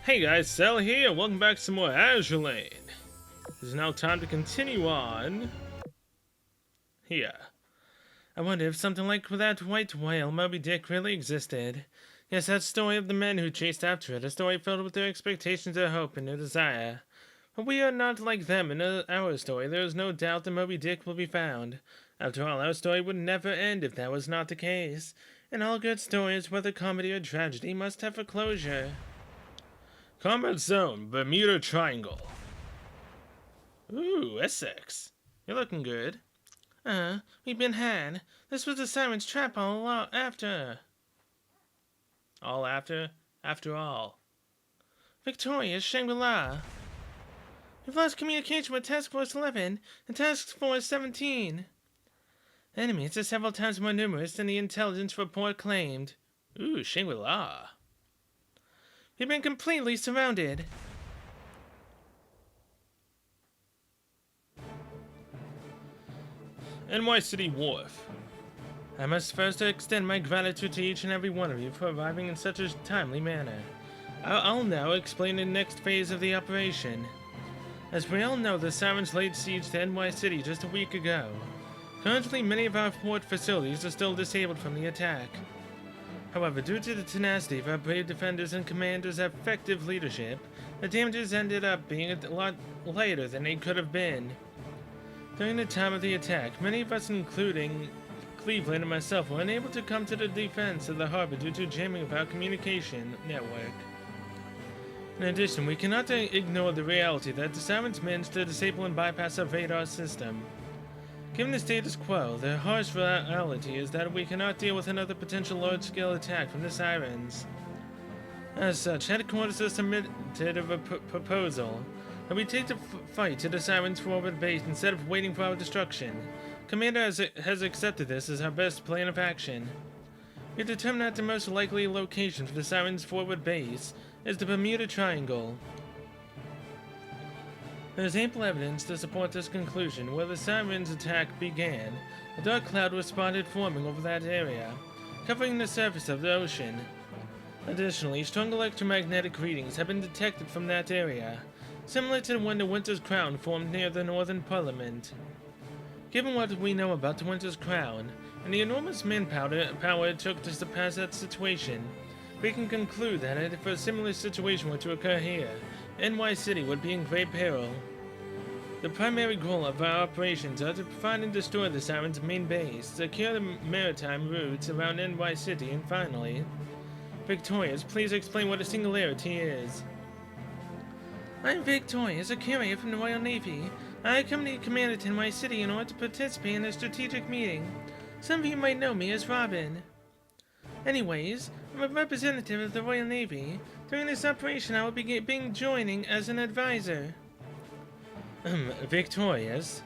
Hey guys, Cell here, welcome back to some more Azur. It is now time to continue on here. I wonder if something like that white whale Moby Dick really existed. Yes, that story of the men who chased after it, a story filled with their expectations, their hope, and their desire. But we are not like them in our story. There is no doubt that Moby Dick will be found. After all, our story would never end if that was not the case. And all good stories, whether comedy or tragedy, must have a closure. Combat Zone, Bermuda Triangle. Ooh, Essex. You're looking good. We've been had. This was the Siren's trap all after. All after? After all. Victoria's Shangri-La. We've lost communication with Task Force 11 and Task Force 17. Enemies are several times more numerous than the intelligence report claimed. Ooh, Shangri-La. We've been completely surrounded. NY City Wharf. I must first extend my gratitude to each and every one of you for arriving in such a timely manner. I'll now explain the next phase of the operation. As we all know, the Sirens laid siege to NY City just a week ago. Currently, many of our port facilities are still disabled from the attack. However, due to the tenacity of our brave defenders and commanders' effective leadership, the damages ended up being a lot lighter than they could have been. During the time of the attack, many of us, including Cleveland and myself, were unable to come to the defense of the harbor due to jamming of our communication network. In addition, we cannot ignore the reality that the Sirens managed to disable and bypass our radar system. Given the status quo, the harsh reality is that we cannot deal with another potential large-scale attack from the Sirens. As such, Headquarters has submitted a proposal that we take the fight to the Sirens' forward base instead of waiting for our destruction. Commander has accepted this as our best plan of action. We determined that the most likely location for the Sirens' forward base is the Bermuda Triangle. There is ample evidence to support this conclusion. Where the Sirens' attack began, a dark cloud was spotted forming over that area, covering the surface of the ocean. Additionally, strong electromagnetic readings have been detected from that area, similar to when the Winter's Crown formed near the Northern Parliament. Given what we know about the Winter's Crown, and the enormous manpower it took to surpass that situation, we can conclude that if a similar situation were to occur here, NY City would be in great peril. The primary goal of our operations are to find and destroy the Sirens' main base, secure the maritime routes around NY City, and finally, Victorious, please explain what a singularity is. I'm Victorious, a courier from the Royal Navy. I accompanied Commander to NY City in order to participate in a strategic meeting. Some of you might know me as Robin. Anyways, I'm a representative of the Royal Navy. During this operation, I will be joining as an advisor. Victorious?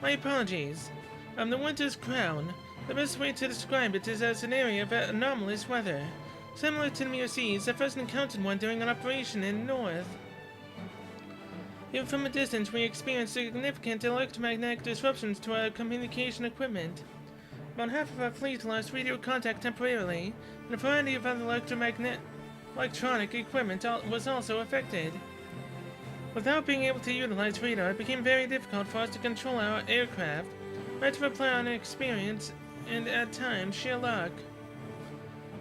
My apologies. The Winter's Crown. The best way to describe it is as an area of anomalous weather. Similar to the Musees, I first encountered one during an operation in the north. Even from a distance, we experienced significant electromagnetic disruptions to our communication equipment. About half of our fleet lost radio contact temporarily, and a variety of other electronic equipment was also affected. Without being able to utilize radar, it became very difficult for us to control our aircraft. We had to rely on experience and, at times, sheer luck.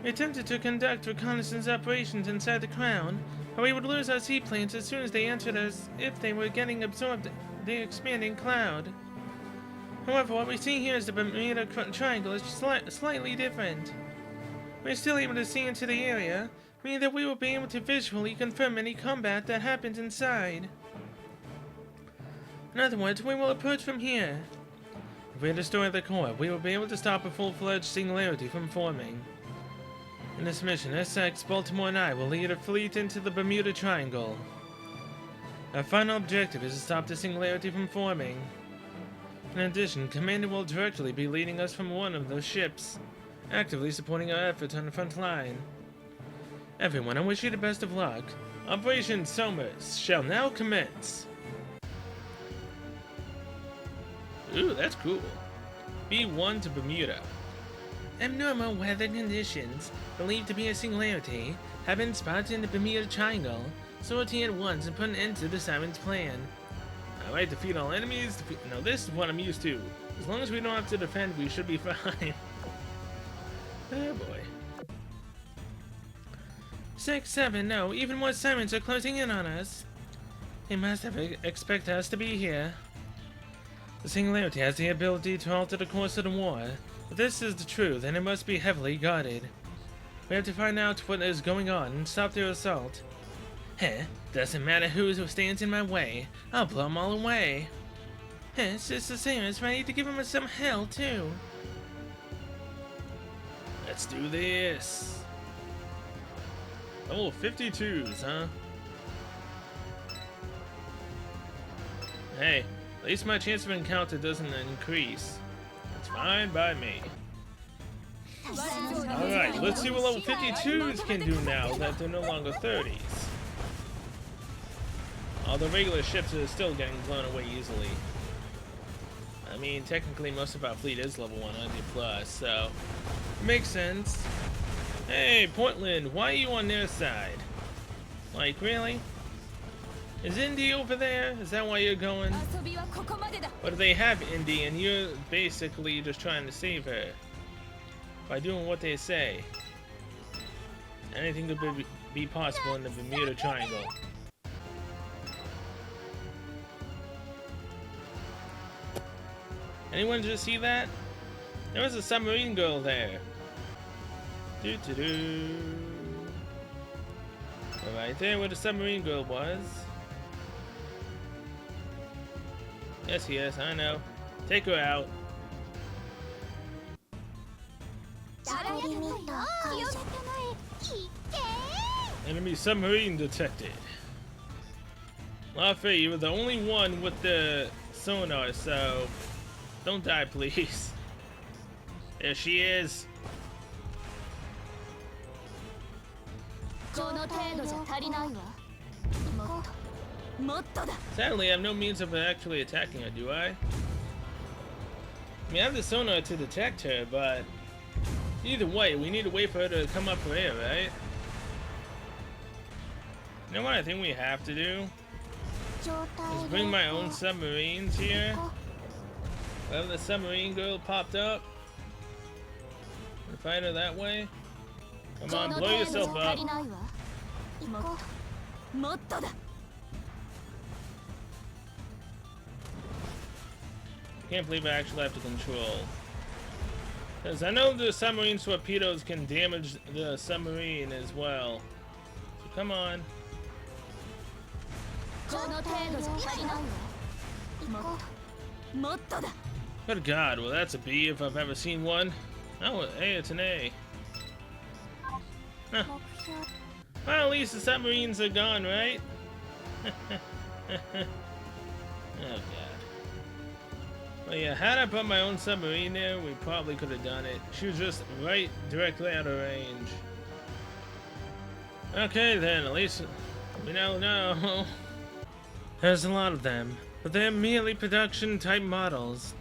We attempted to conduct reconnaissance operations inside the Crown, but we would lose our seaplanes as soon as they entered us if they were getting absorbed in the expanding cloud. However, what we see here is the Bermuda Triangle is slightly different. We're still able to see into the area, meaning that we will be able to visually confirm any combat that happens inside. In other words, we will approach from here. If we destroy the core, we will be able to stop a full-fledged singularity from forming. In this mission, SX, Baltimore, and I will lead a fleet into the Bermuda Triangle. Our final objective is to stop the singularity from forming. In addition, Commander will directly be leading us from one of those ships, actively supporting our efforts on the front line. Everyone, I wish you the best of luck. Operation Somers shall now commence. Ooh, that's cool. B1 to Bermuda. Abnormal weather conditions, believed to be a singularity, have been spotted in the Bermuda Triangle. Sortie at once and put an end to the Siren's plan. Alright, defeat all enemies. Now this is what I'm used to. As long as we don't have to defend, we should be fine. Oh boy. 6, 7, no, even more Sirens are closing in on us. They must have expect us to be here. The Singularity has the ability to alter the course of the war. If this is the truth, then it must be heavily guarded. We have to find out what is going on and stop their assault. Heh, doesn't matter who stands in my way. I'll blow them all away. Heh, it's just the Sirens ready to give them some hell, too. Let's do this. Oh, 52s, huh? Hey, at least my chance of encounter doesn't increase. It's fine by me. Alright, let's see what level 52s can do now that they're no longer 30s. All the regular ships are still getting blown away easily. I mean, technically most of our fleet is level 100 plus, so makes sense. Hey, Portland, why are you on their side? Like, really? Is Indy over there? Is that why you're going? Or do they have Indy and you're basically just trying to save her by doing what they say? Anything could be possible in the Bermuda Triangle. Anyone just see that? There was a submarine girl there. Right there where the submarine girl was. Yes, I know. Take her out. Enemy submarine detected. Lafayette, you were the only one with the sonar, so don't die, please. There she is. Sadly, I have no means of actually attacking her, do I? I mean, I have the sonar to detect her, but either way, we need to wait for her to come up for air, right? You know what I think we have to do? Is bring my own submarines here. Have the submarine girl popped up. And fight her that way. Come on, blow yourself up. Can't believe I actually have to control. Because I know the submarine torpedoes can damage the submarine as well. So come on. Good God, well that's a B if I've ever seen one. Oh, hey, it's an A. Huh. Well, at least the submarines are gone, right? Oh God. But yeah, had I put my own submarine there, we probably could have done it. She was just right directly out of range. Okay then, at least we now know. There's a lot of them, but they're merely production type models.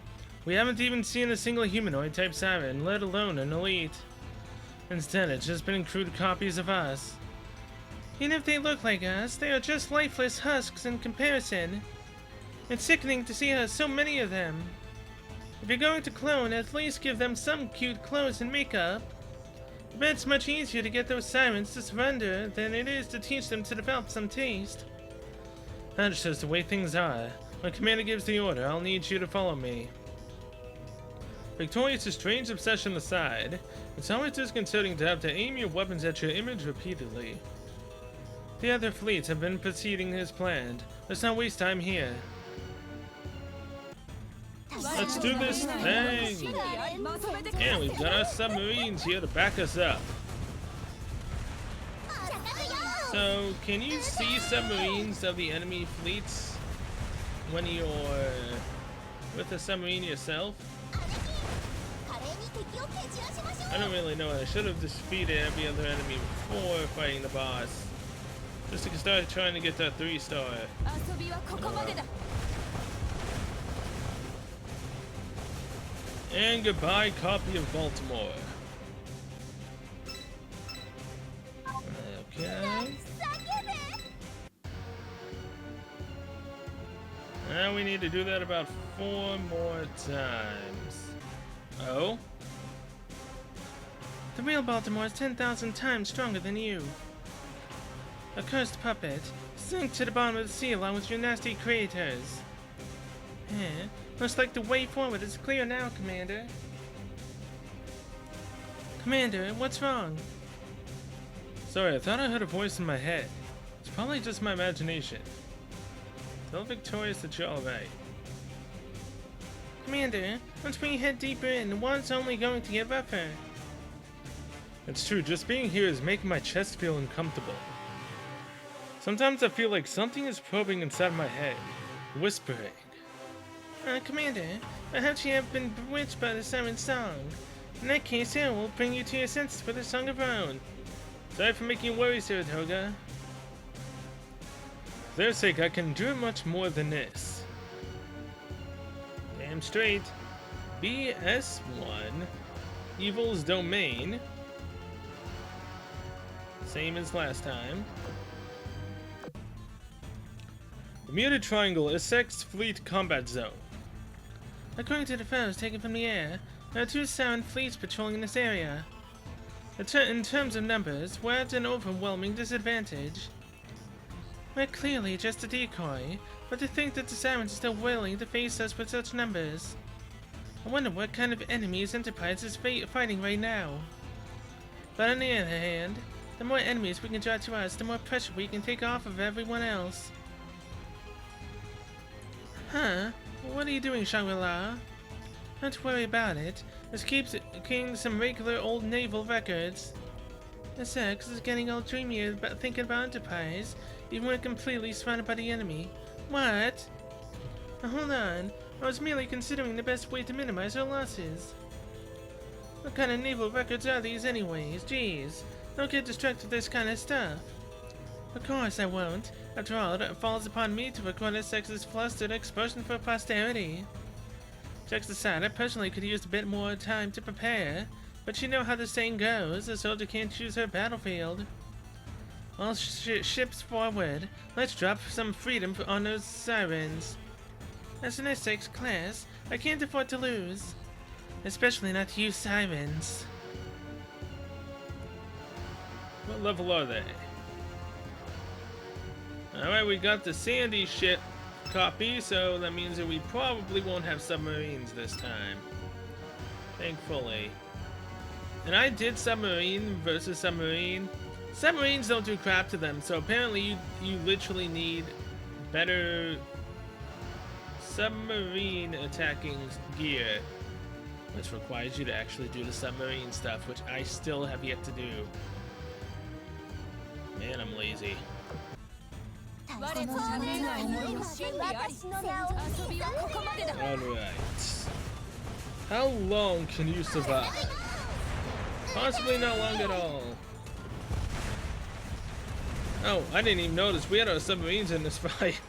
We haven't even seen a single humanoid type siren, let alone an elite. Instead, it's just been crude copies of us. Even if they look like us, they are just lifeless husks in comparison. It's sickening to see so many of them. If you're going to clone, at least give them some cute clothes and makeup. I bet it's much easier to get those sirens to surrender than it is to teach them to develop some taste. That's just the way things are. When Commander gives the order, I'll need you to follow me. Victorious' strange obsession aside, it's always disconcerting to have to aim your weapons at your image repeatedly. The other fleets have been proceeding as planned. Let's not waste time here. Let's do this thing! And we've got our submarines here to back us up. So, can you see submarines of the enemy fleets when you're with a submarine yourself? I don't really know. I should have defeated every other enemy before fighting the boss. Just to start trying to get that 3-star. And goodbye, copy of Baltimore. Now we need to do that about 4 more times. Oh? The real Baltimore is 10,000 times stronger than you. A cursed puppet, sink to the bottom of the sea along with your nasty creators. Looks like the way forward is clear now, Commander. Commander, what's wrong? Sorry, I thought I heard a voice in my head. It's probably just my imagination. Tell Victorious that you're alright. Commander, once we head deeper in, the water's only going to get rougher. It's true, just being here is making my chest feel uncomfortable. Sometimes I feel like something is probing inside my head, whispering. Commander, perhaps you have been bewitched by the siren's song. In that case, it will bring you to your senses with a song of our own. Sorry for making you worry, Saratoga. For their sake, I can do much more than this. Damn straight. BS1. Evil's Domain. Same as last time. Bermuda Triangle is Sex's Fleet Combat Zone. According to the photos taken from the air, there are 2 siren fleets patrolling this area. In terms of numbers, we're at an overwhelming disadvantage. We're clearly just a decoy, but to think that the sirens are still willing to face us with such numbers. I wonder what kind of enemies Enterprise is fighting right now. But on the other hand, the more enemies we can draw to us, the more pressure we can take off of everyone else. Huh? What are you doing, Shangri-La? Don't worry about it. Just keep keeping some regular old naval records. The sex is getting all dreamy about thinking about Enterprise, even when completely surrounded by the enemy. What? Hold on. I was merely considering the best way to minimize our losses. What kind of naval records are these anyways? Jeez. Don't get distracted with this kind of stuff. Of course I won't. After all, it falls upon me to record a sex's flustered expression for posterity. Jokes aside, I personally could use a bit more time to prepare, but you know how the saying goes, a soldier can't choose her battlefield. All ships forward. Let's drop some freedom on those sirens. As an S6 class, I can't afford to lose. Especially not you sirens. What level are they? Alright, we got the Sandy ship copy, so that means that we probably won't have submarines this time. Thankfully. And I did submarine versus submarine. Submarines don't do crap to them, so apparently you literally need better submarine attacking gear, which requires you to actually do the submarine stuff, which I still have yet to do. Man, I'm lazy. Alright. How long can you survive? Possibly not long at all. Oh, I didn't even notice we had our submarines in this fight.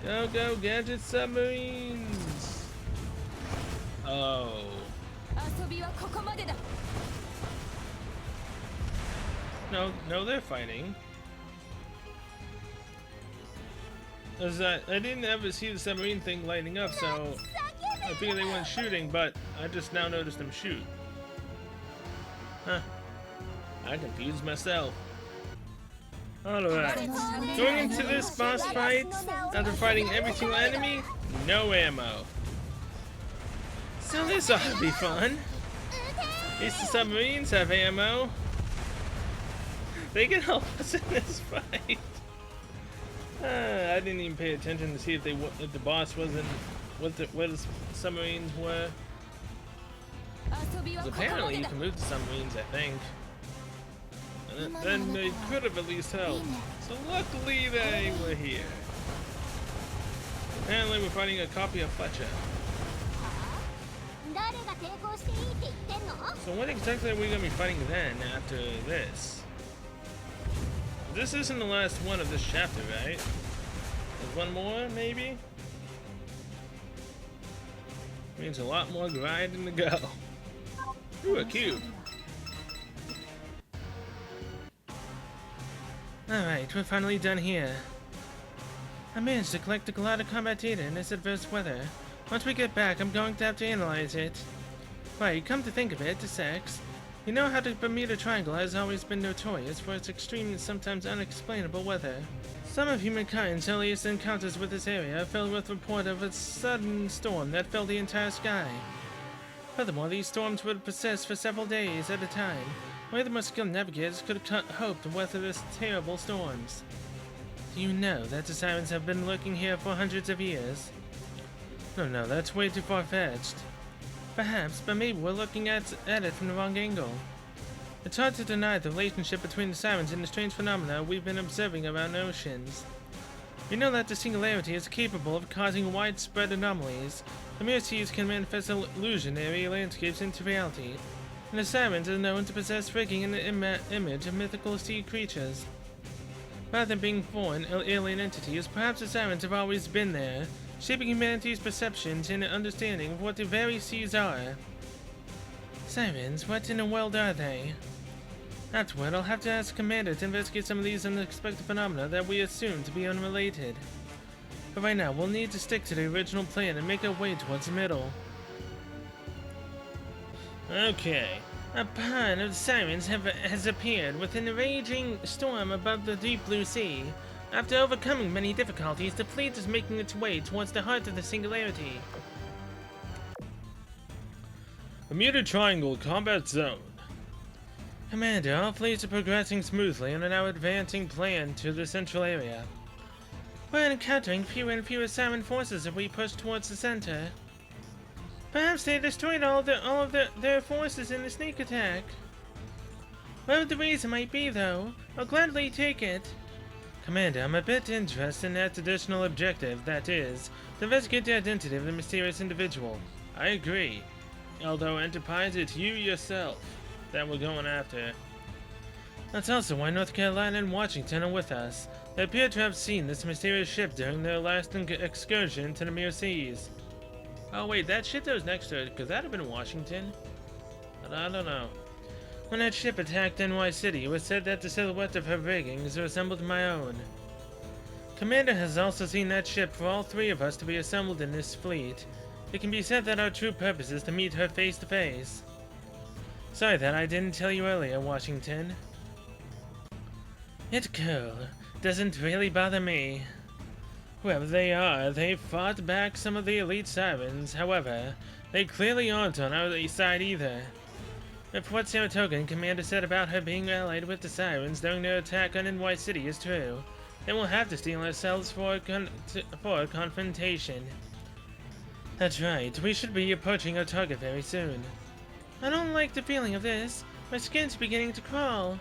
Go, go, gadget submarines! Oh. No, they're fighting. I didn't ever see the submarine thing lighting up, so I figured they weren't shooting, but I just now noticed them shoot. Huh. I confused myself. Alright. Going into this boss fight, after fighting every single enemy, no ammo. So this ought to be fun. At least the submarines have ammo. They can help us in this fight. I didn't even pay attention to see if the boss wasn't what the submarines were. 'Cause apparently you can move the submarines, I think. And then they could have at least helped. So luckily they were here. Apparently we're fighting a copy of Fletcher. So what exactly are we going to be fighting then after this? This isn't the last one of this chapter, right? There's one more, maybe? Means a lot more grinding to go. Ooh, a cube. Alright, we're finally done here. I managed to collect a lot of combat data in this adverse weather. Once we get back, I'm going to have to analyze it. Right, come to think of it, the sex. You know how the Bermuda Triangle has always been notorious for its extreme and sometimes unexplainable weather. Some of humankind's earliest encounters with this area are filled with report of a sudden storm that filled the entire sky. Furthermore, these storms would persist for several days at a time. Only the most skilled navigators could hope to weather these terrible storms. Do you know that the sirens have been lurking here for hundreds of years? No, that's way too far-fetched. Perhaps, but maybe we're looking at it from the wrong angle. It's hard to deny the relationship between the sirens and the strange phenomena we've been observing around the oceans. We know that the singularity is capable of causing widespread anomalies. The mere seas can manifest illusionary landscapes into reality, and the sirens are known to possess rigging in the image of mythical sea creatures. Rather than being foreign, alien entities, perhaps the sirens have always been there, shaping humanity's perceptions and understanding of what the very seas are. Sirens, what in the world are they? Afterward, I'll have to ask Commander to investigate some of these unexpected phenomena that we assume to be unrelated. But right now, we'll need to stick to the original plan and make our way towards the middle. Okay. A pun of sirens has appeared within the raging storm above the deep blue sea. After overcoming many difficulties, the fleet is making its way towards the heart of the singularity. Bermuda Triangle Combat Zone. Commander, all fleets are progressing smoothly and are now advancing planned to the central area. We're encountering fewer and fewer siren forces as we push towards the center. Perhaps they destroyed all of their forces in the sneak attack. Whatever the reason might be, though, I'll gladly take it. Commander, I'm a bit interested in that additional objective, that is, to investigate the identity of the mysterious individual. I agree. Although Enterprise, it's you yourself that we're going after. That's also why North Carolina and Washington are with us. They appear to have seen this mysterious ship during their last excursion to the Mere Seas. Oh wait, that ship that was next to it, could that have been Washington? But I don't know. When that ship attacked NY City, it was said that the silhouette of her riggings resembled my own. Commander has also seen that ship for all three of us to be assembled in this fleet. It can be said that our true purpose is to meet her face to face. Sorry that I didn't tell you earlier, Washington. It's cool. Doesn't really bother me. Whoever they are, they fought back some of the elite sirens. However, they clearly aren't on our side either. If what Saratoga and Commander said about her being allied with the sirens during their attack on NY City is true, then we'll have to steel ourselves for a confrontation. That's right, we should be approaching our target very soon. I don't like the feeling of this. My skin's beginning to crawl.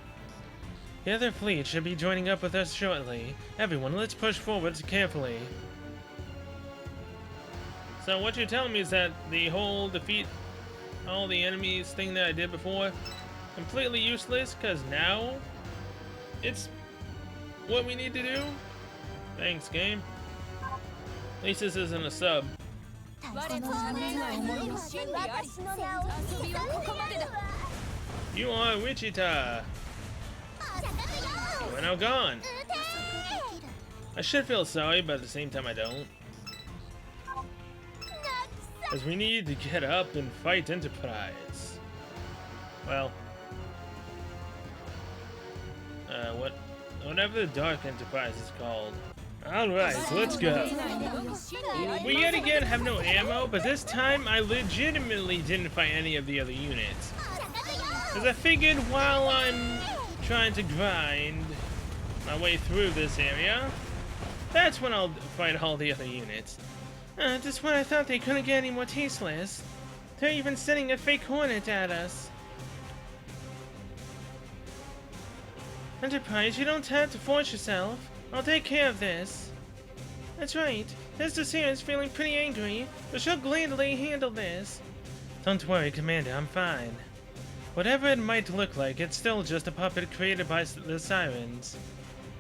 The other fleet should be joining up with us shortly. Everyone, let's push forward carefully. So what you're telling me is that the whole defeat all the enemies thing that I did before, completely useless, because now it's what we need to do? Thanks, game. At least this isn't a sub. You are Wichita. You are now gone. I should feel sorry, but at the same time I don't. Because we need to get up and fight Enterprise. Well, whatever the Dark Enterprise is called. Alright, let's go. We yet again have no ammo, but this time I legitimately didn't fight any of the other units. Because I figured while I'm trying to grind my way through this area, that's when I'll fight all the other units. Just when I thought they couldn't get any more tasteless. They're even sending a fake Hornet at us. Enterprise, you don't have to force yourself. I'll take care of this. That's right. Sister Sarah's feeling pretty angry, but she'll gladly handle this. Don't worry, Commander, I'm fine. Whatever it might look like, it's still just a puppet created by the Sirens.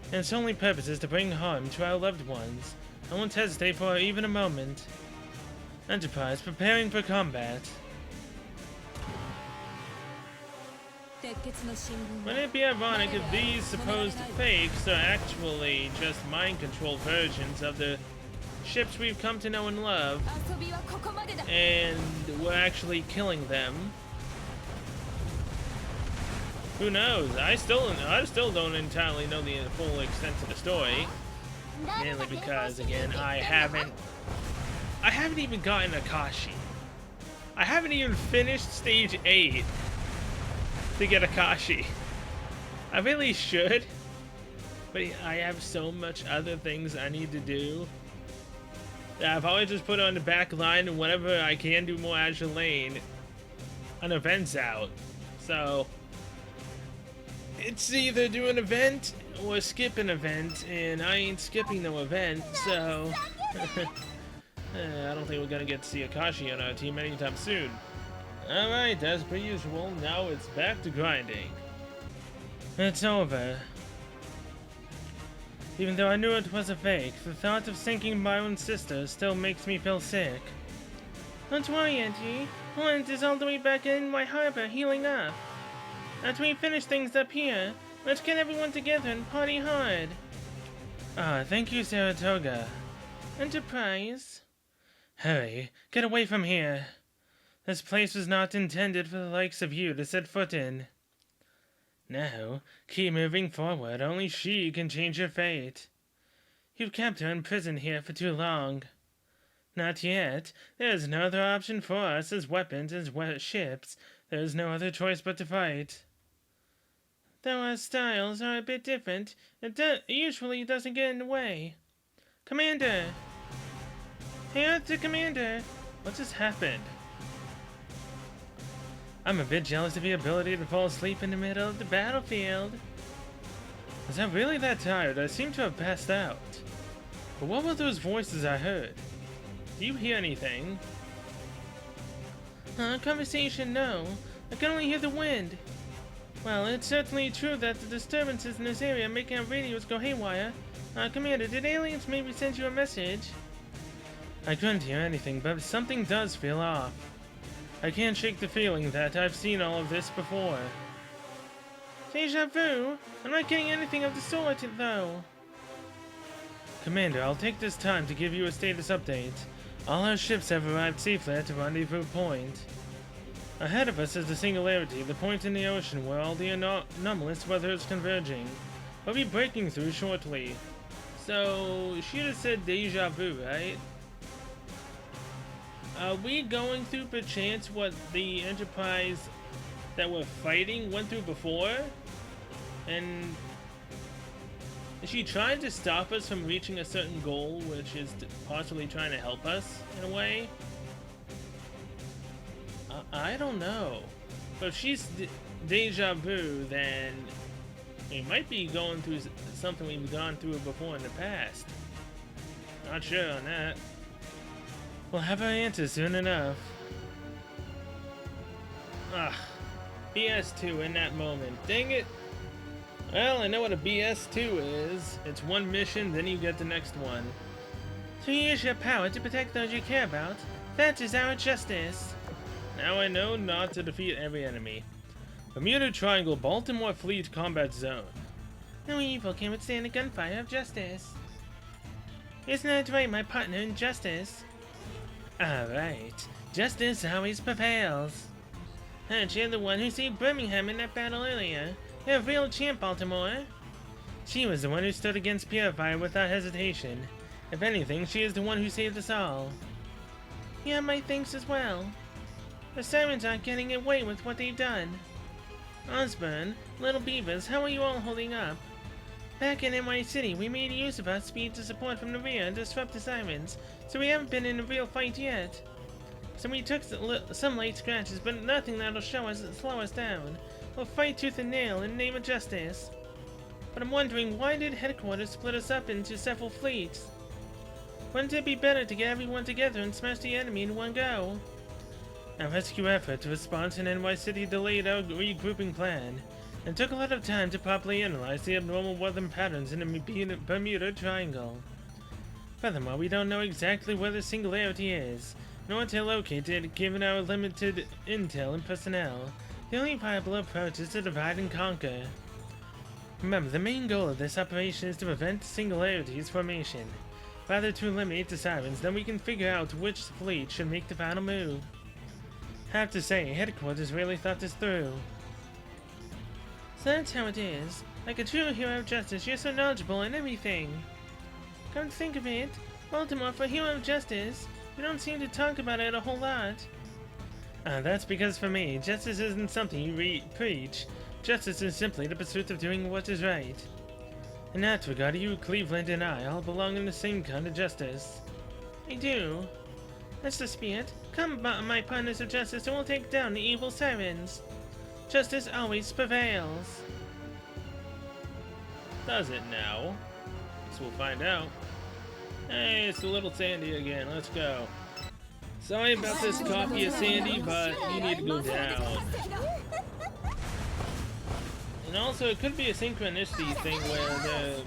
And its only purpose is to bring harm to our loved ones. I won't hesitate for even a moment. Enterprise, preparing for combat. Wouldn't it be ironic if these supposed fakes are actually just mind-controlled versions of the ships we've come to know and love, and we're actually killing them? Who knows? I still don't entirely know the full extent of the story, mainly because, again, I haven't even gotten Akashi. I haven't even finished stage 8 to get Akashi. I really should, but I have so much other things I need to do that I've always just put on the back line, and whenever I can do more Azure Lane, an event's out. So it's either do an event or skip an event, and I ain't skipping no event, so I don't think we're gonna get to see Akashi on our team anytime soon. Alright, as per usual, now it's back to grinding. It's over. Even though I knew it was a fake, the thought of sinking my own sister still makes me feel sick. Don't worry, Auntie. Holland is all the way back in my harbor, healing up. After we finish things up here, let's get everyone together and party hard. Ah, thank you, Saratoga. Enterprise? Hurry, get away from here. This place was not intended for the likes of you to set foot in. No, keep moving forward. Only she can change your fate. You've kept her imprisoned here for too long. Not yet. There is no other option for us as weapons, as ships. There is no other choice but to fight. Though our styles are a bit different, it usually doesn't get in the way. Commander! Hey, Arthur, Commander! What just happened? I'm a bit jealous of your ability to fall asleep in the middle of the battlefield. Was I really that tired? I seem to have passed out. But what were those voices I heard? Do you hear anything? Conversation, no. I can only hear the wind. Well, it's certainly true that the disturbances in this area are making our radios go haywire. Commander, did aliens maybe send you a message? I couldn't hear anything, but something does feel off. I can't shake the feeling that I've seen all of this before. Deja vu? I'm not getting anything of the sort, though. Commander, I'll take this time to give you a status update. All our ships have arrived safely at the rendezvous point. Ahead of us is the Singularity, the point in the ocean where all the anomalous weather is converging. We'll be breaking through shortly. So, she just said deja vu, right? Are we going through, perchance, what the Enterprise that we're fighting went through before? And is she trying to stop us from reaching a certain goal, which is possibly trying to help us, in a way? I don't know. But if she's deja vu, then we might be going through something we've gone through before in the past. Not sure on that. We'll have our answer soon enough. BS2 in that moment. Dang it! Well, I know what a BS2 is. It's one mission, then you get the next one. To use your power to protect those you care about, that is our justice. Now I know not to defeat every enemy. Bermuda Triangle, Baltimore Fleet Combat Zone. No evil can withstand the gunfire of justice. Isn't that right, my partner in justice? Alright, justice always prevails. Aren't you the one who saved Birmingham in that battle earlier? You're a real champ, Baltimore. She was the one who stood against Purifier without hesitation. If anything, she is the one who saved us all. Yeah, my thanks as well. The Sirens aren't getting away with what they've done. Osborne, Little Beavers, how are you all holding up? Back in NY City, we made use of our speed to support from the rear and disrupt the Sirens, so we haven't been in a real fight yet. So we took some light scratches, but nothing that'll slow us down. We'll fight tooth and nail in the name of justice. But I'm wondering, why did headquarters split us up into several fleets? Wouldn't it be better to get everyone together and smash the enemy in one go? Our rescue effort to respond to NY City delayed our regrouping plan, and took a lot of time to properly analyze the abnormal weather patterns in the Bermuda Triangle. Furthermore, we don't know exactly where the Singularity is, nor to locate it given our limited intel and personnel, The only viable approach is to divide and conquer. Remember, the main goal of this operation is to prevent Singularity's formation. Rather to eliminate the Sirens, then we can figure out which fleet should make the final move. Have to say, Headquarters really thought this through. So that's how it is. Like a true hero of justice, you're so knowledgeable in everything. Come to think of it, Baltimore, for hero of justice, we don't seem to talk about it a whole lot. That's because for me, justice isn't something you preach. Justice is simply the pursuit of doing what is right. In that regard, you, Cleveland, and I all belong in the same kind of justice. I do. That's the spirit. Come, my partners of justice, and we'll take down the evil Sirens. Justice always prevails. Does it now? Guess we'll find out. Hey, it's the little Sandy again. Let's go. Sorry about this copy of Sandy, but you need to go down. And also, it could be a synchronicity thing where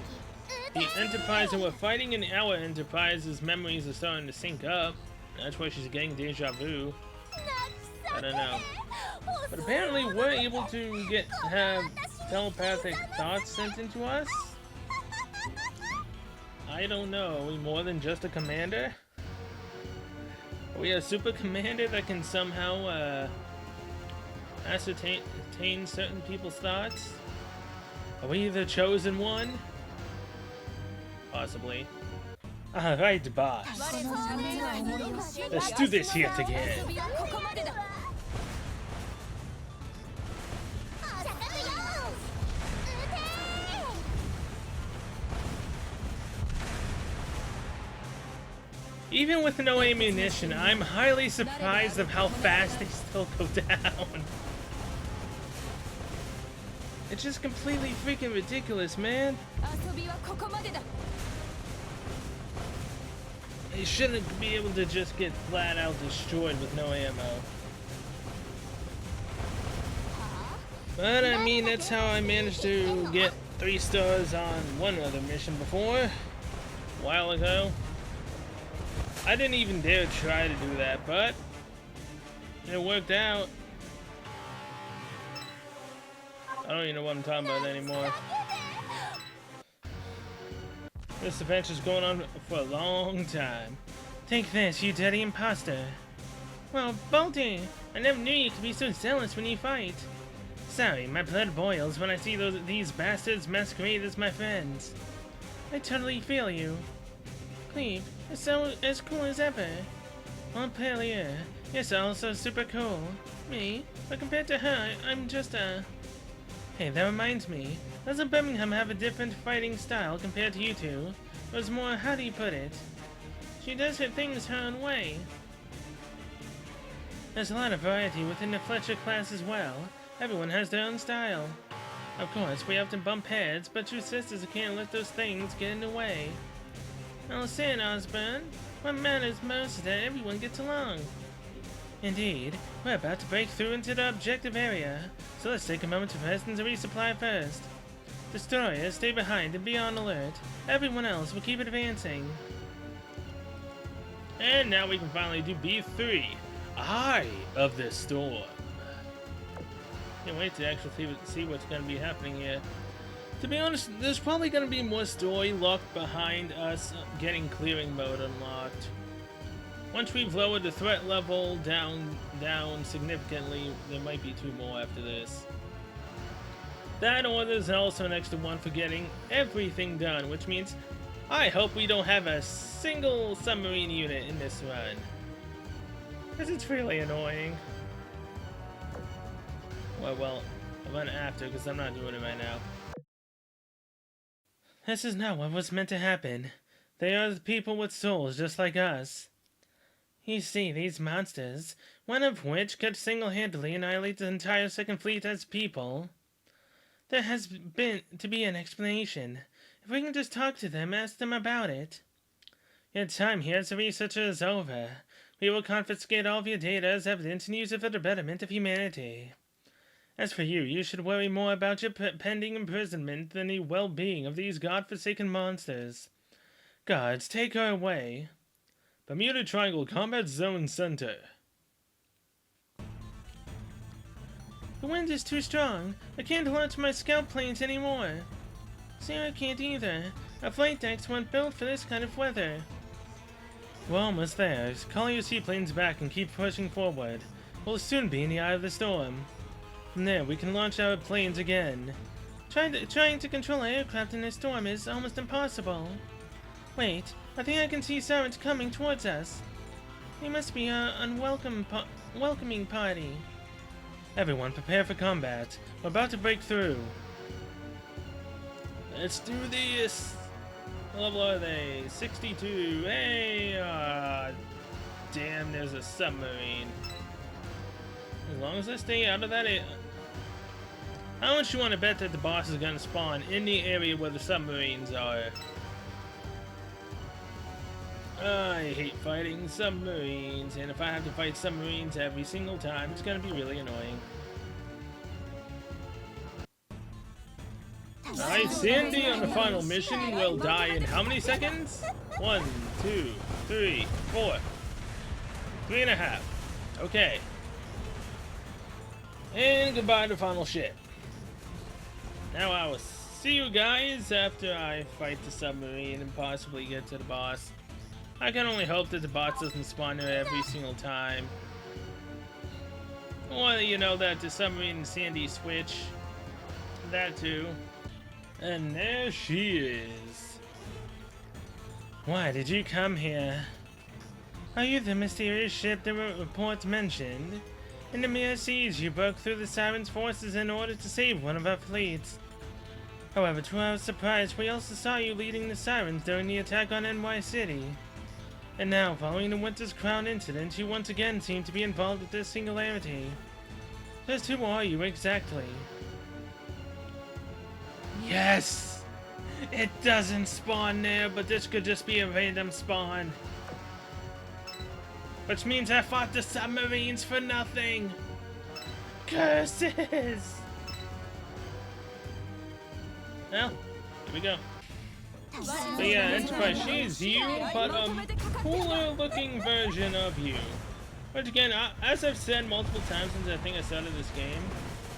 the Enterprise that we're fighting in our Enterprise's memories are starting to sync up. That's why she's getting deja vu. I don't know. But apparently we're able to have telepathic thoughts sent into us? I don't know. Are we more than just a commander? Are we a super commander that can somehow ascertain certain people's thoughts? Are we the chosen one? Possibly. Alright, boss. Let's do this yet again. Even with no ammunition, I'm highly surprised of how fast they still go down. It's just completely freaking ridiculous, man. They shouldn't be able to just get flat out destroyed with no ammo. But I mean, that's how I managed to get 3 stars on one other mission before, a while ago. I didn't even dare try to do that, but it worked out. I don't even know what I'm talking about anymore. This adventure's going on for a long time. Take this, you dirty imposter. Well, Bolty, I never knew you could be so zealous when you fight. Sorry, my blood boils when I see these bastards masquerade as my friends. I totally feel you. Cleve, you're so as cool as ever. Oh, Pellier, you're also super cool. Me? But compared to her, I'm just a... Hey, that reminds me. Doesn't Birmingham have a different fighting style compared to you two? It was more, how do you put it? She does her things her own way. There's a lot of variety within the Fletcher class as well. Everyone has their own style. Of course, we often bump heads, but you sisters can't let those things get in the way. Well said, Osborne. What matters most is that everyone gets along. Indeed, we're about to break through into the objective area, so let's take a moment to rest and to resupply first. Destroyers, stay behind and be on alert. Everyone else will keep advancing. And now we can finally do B3, Eye of the Storm. Can't wait to actually see what's going to be happening here. To be honest, there's probably going to be more story locked behind us getting clearing mode unlocked. Once we've lowered the threat level down significantly, there might be 2 more after this. That or there's also an extra one for getting everything done, which means I hope we don't have a single submarine unit in this run. Because it's really annoying. Well, I'll run after because I'm not doing it right now. This is not what was meant to happen. They are the people with souls just like us. You see, these monsters, one of which could single-handedly annihilate the entire Second Fleet as people. There has been to be an explanation. If we can just talk to them, ask them about it. Your time here as a researcher is over. We will confiscate all of your data as evidence and use it for the betterment of humanity. As for you, you should worry more about your pending imprisonment than the well-being of these godforsaken monsters. Guards, take her away. Bermuda Triangle Combat Zone Center. The wind is too strong. I can't launch my scout planes anymore. Sarah can't either. Our flight decks weren't built for this kind of weather. We're almost there. Call your seaplanes back and keep pushing forward. We'll soon be in the eye of the storm. From there, we can launch our planes again. Trying to control our aircraft in a storm is almost impossible. Wait, I think I can see sirens coming towards us. They must be an welcoming party. Everyone, prepare for combat. We're about to break through. Let's do this! What level are they? 62. Hey! Damn, there's a submarine. As long as I stay out of that area. How much you want to bet that the boss is going to spawn in the area where the submarines are? I hate fighting submarines, and if I have to fight submarines every single time, it's going to be really annoying. Alright, Sandy on the final mission will die in how many seconds? 1, 2, 3, 4. 3.5. Okay. And goodbye to final ship. Now I will see you guys after I fight the submarine and possibly get to the boss. I can only hope that the boss doesn't spawn there every single time. Or, you know, that the submarine and Sandy switch. That too. And there she is. Why did you come here? Are you the mysterious ship the reports mentioned? In the mere siege, you broke through the Siren's forces in order to save one of our fleets. However, to our surprise, we also saw you leading the Sirens during the attack on NY City. And now, following the Winter's Crown incident, you once again seem to be involved with this singularity. Just who are you exactly? Yes! It doesn't spawn there, but this could just be a random spawn. Which means I fought the submarines for nothing! Curses! Well, here we go. But yeah, Enterprise, she's you, but a cooler looking version of you. Which again, as I've said multiple times since I think I started this game,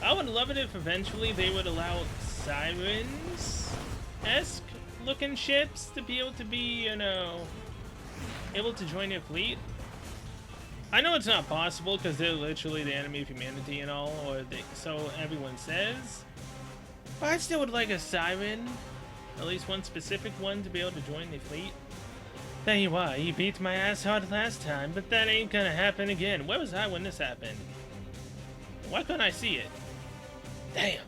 I would love it if eventually they would allow Sirens-esque looking ships to be able to be, you know, able to join your fleet. I know it's not possible because they're literally the enemy of humanity and all, or so everyone says. But I still would like a Siren, at least one specific one, to be able to join the fleet. There you are, you beat my ass hard last time, but that ain't gonna happen again. Where was I when this happened? Why couldn't I see it? Damn.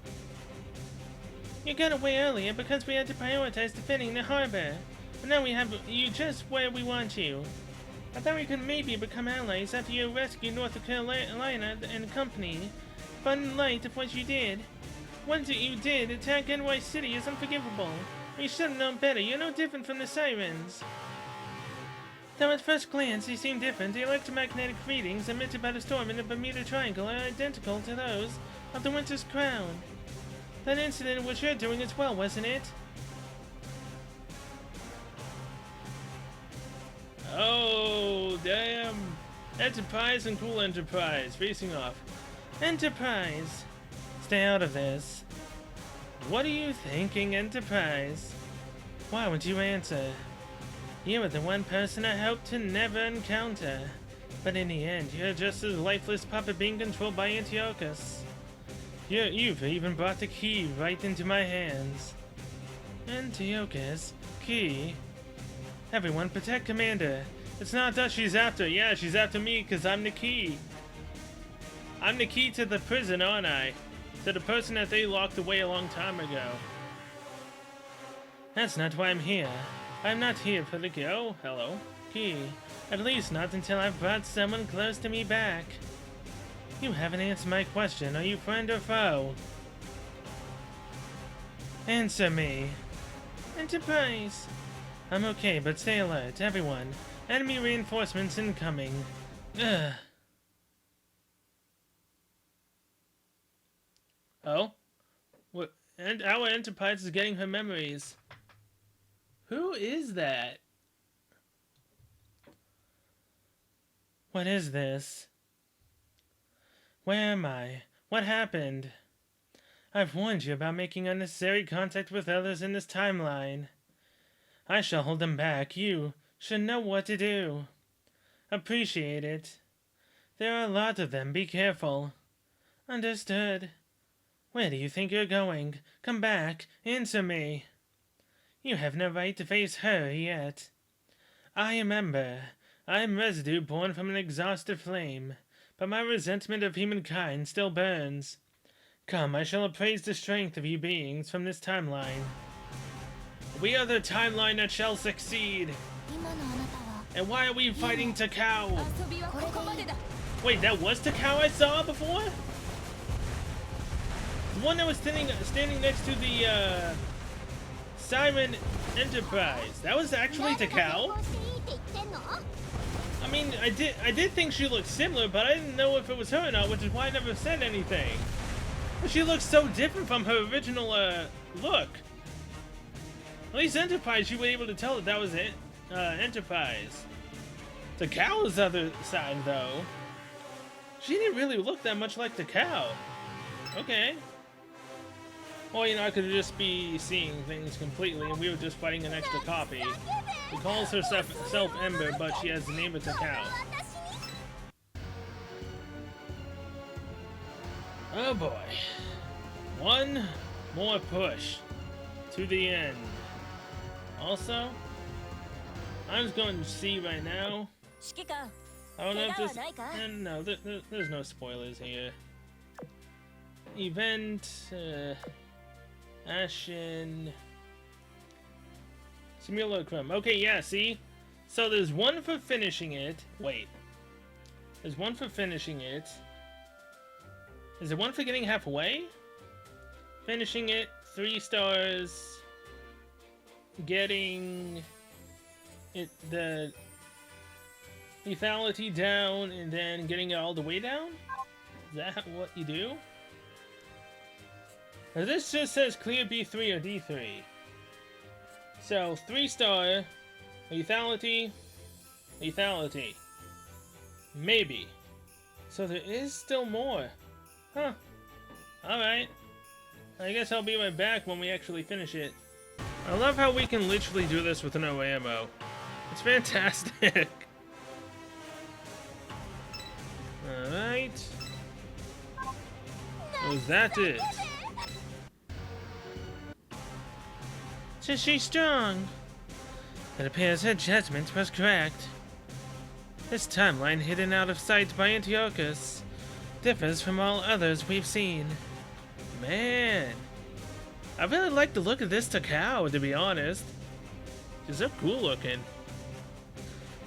You got away earlier because we had to prioritize defending the harbor. But now we have you just where we want you. I thought we could maybe become allies after you rescued North Carolina and company. But in light of what you did, what you did, attack NY City is unforgivable. You should have known better. You're no different from the Sirens. Though at first glance they seem different, the electromagnetic readings emitted by the storm in the Bermuda Triangle are identical to those of the Winter's Crown. That incident was you're doing as well, wasn't it? Oh, damn. Enterprise and Cool Enterprise facing off. Enterprise! Stay out of this. What are you thinking, Enterprise? Why would you answer? You were the one person I hoped to never encounter. But in the end, you're just a lifeless puppet being controlled by Antiochus. You've even brought the key right into my hands. Antiochus? Key? Everyone protect Commander. It's not us she's after. Yeah, she's after me because I'm the key. I'm the key to the prison, aren't I? To the person that they locked away a long time ago. That's not why I'm here. I'm not here for the key. Oh, hello. Key. At least not until I've brought someone close to me back. You haven't answered my question. Are you friend or foe? Answer me. Enterprise. I'm okay, but stay alert, everyone. Enemy reinforcements incoming. Ugh. Oh? What? And our Enterprise is getting her memories. Who is that? What is this? Where am I? What happened? I've warned you about making unnecessary contact with others in this timeline. I shall hold them back. You should know what to do. Appreciate it. There are a lot of them. Be careful. Understood. Where do you think you're going? Come back. Answer me. You have no right to face her yet. I am Ember. I am residue born from an exhausted flame, but my resentment of humankind still burns. Come, I shall appraise the strength of you beings from this timeline. We are the timeline that shall succeed. And why are we fighting Takao? Wait, that was Takao I saw before? The one that was standing next to the Siren Enterprise. That was actually Takao? I mean, I did think she looked similar, but I didn't know if it was her or not, which is why I never said anything. But she looks so different from her original look. At least Enterprise, you were able to tell that was Enterprise. Takao's other side, though, she didn't really look that much like Takao. Okay. Well, you know, I could just be seeing things completely, and we were just fighting an extra copy. She calls herself Ember, but she has the name of Takao. Oh boy. One more push to the end. Also, I'm just going to see right now. I don't know if this... no, there's no spoilers here. Event... Ashen... Simulacrum. Okay, yeah, see? So there's one for finishing it. Wait. There's one for finishing it. Is there one for getting halfway? Finishing it, 3 stars. Getting it, the lethality down, and then getting it all the way down? Is that what you do? Now this just says clear B3 or D3. So 3-star, lethality, lethality. Maybe. So there is still more. Huh. Alright. I guess I'll be right back when we actually finish it. I love how we can literally do this with no ammo. It's fantastic. Alright. Was that it? So she's strong. It appears her judgment was correct. This timeline hidden out of sight by Antiochus differs from all others we've seen. Man, I really like the look of this Takao, to be honest. She's so cool looking.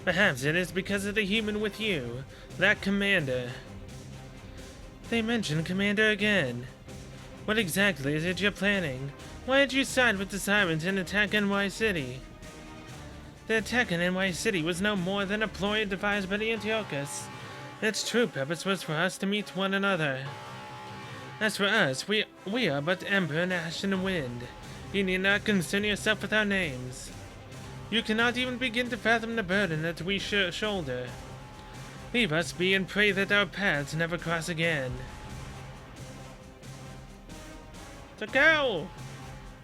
Perhaps it is because of the human with you, that commander. They mentioned Commander again. What exactly is it you're planning? Why did you side with the Sirens and attack NY City? The attack on NY City was no more than a ploy devised by the Antiochus. Its true purpose was for us to meet one another. As for us, we are but Ember and Ashen and Wind. You need not concern yourself with our names. You cannot even begin to fathom the burden that we shoulder. Leave us be and pray that our paths never cross again. Takao!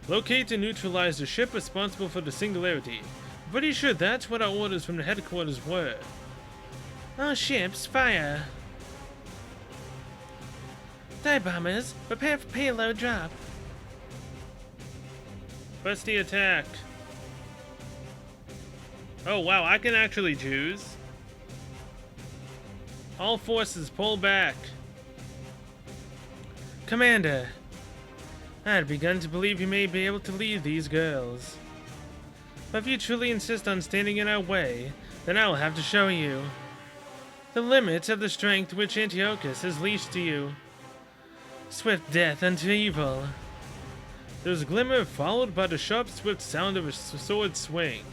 Locate and neutralize the ship responsible for the singularity. I'm pretty sure that's what our orders from the headquarters were. All ships, fire! Dive bombers, prepare for payload drop. Press the attack. Oh wow, I can actually choose. All forces pull back. Commander, I had begun to believe you may be able to lead these girls. But if you truly insist on standing in our way, then I will have to show you the limits of the strength which Antiochus has leashed to you. Swift death unto evil. There was a glimmer followed by the sharp, swift sound of a sword swing.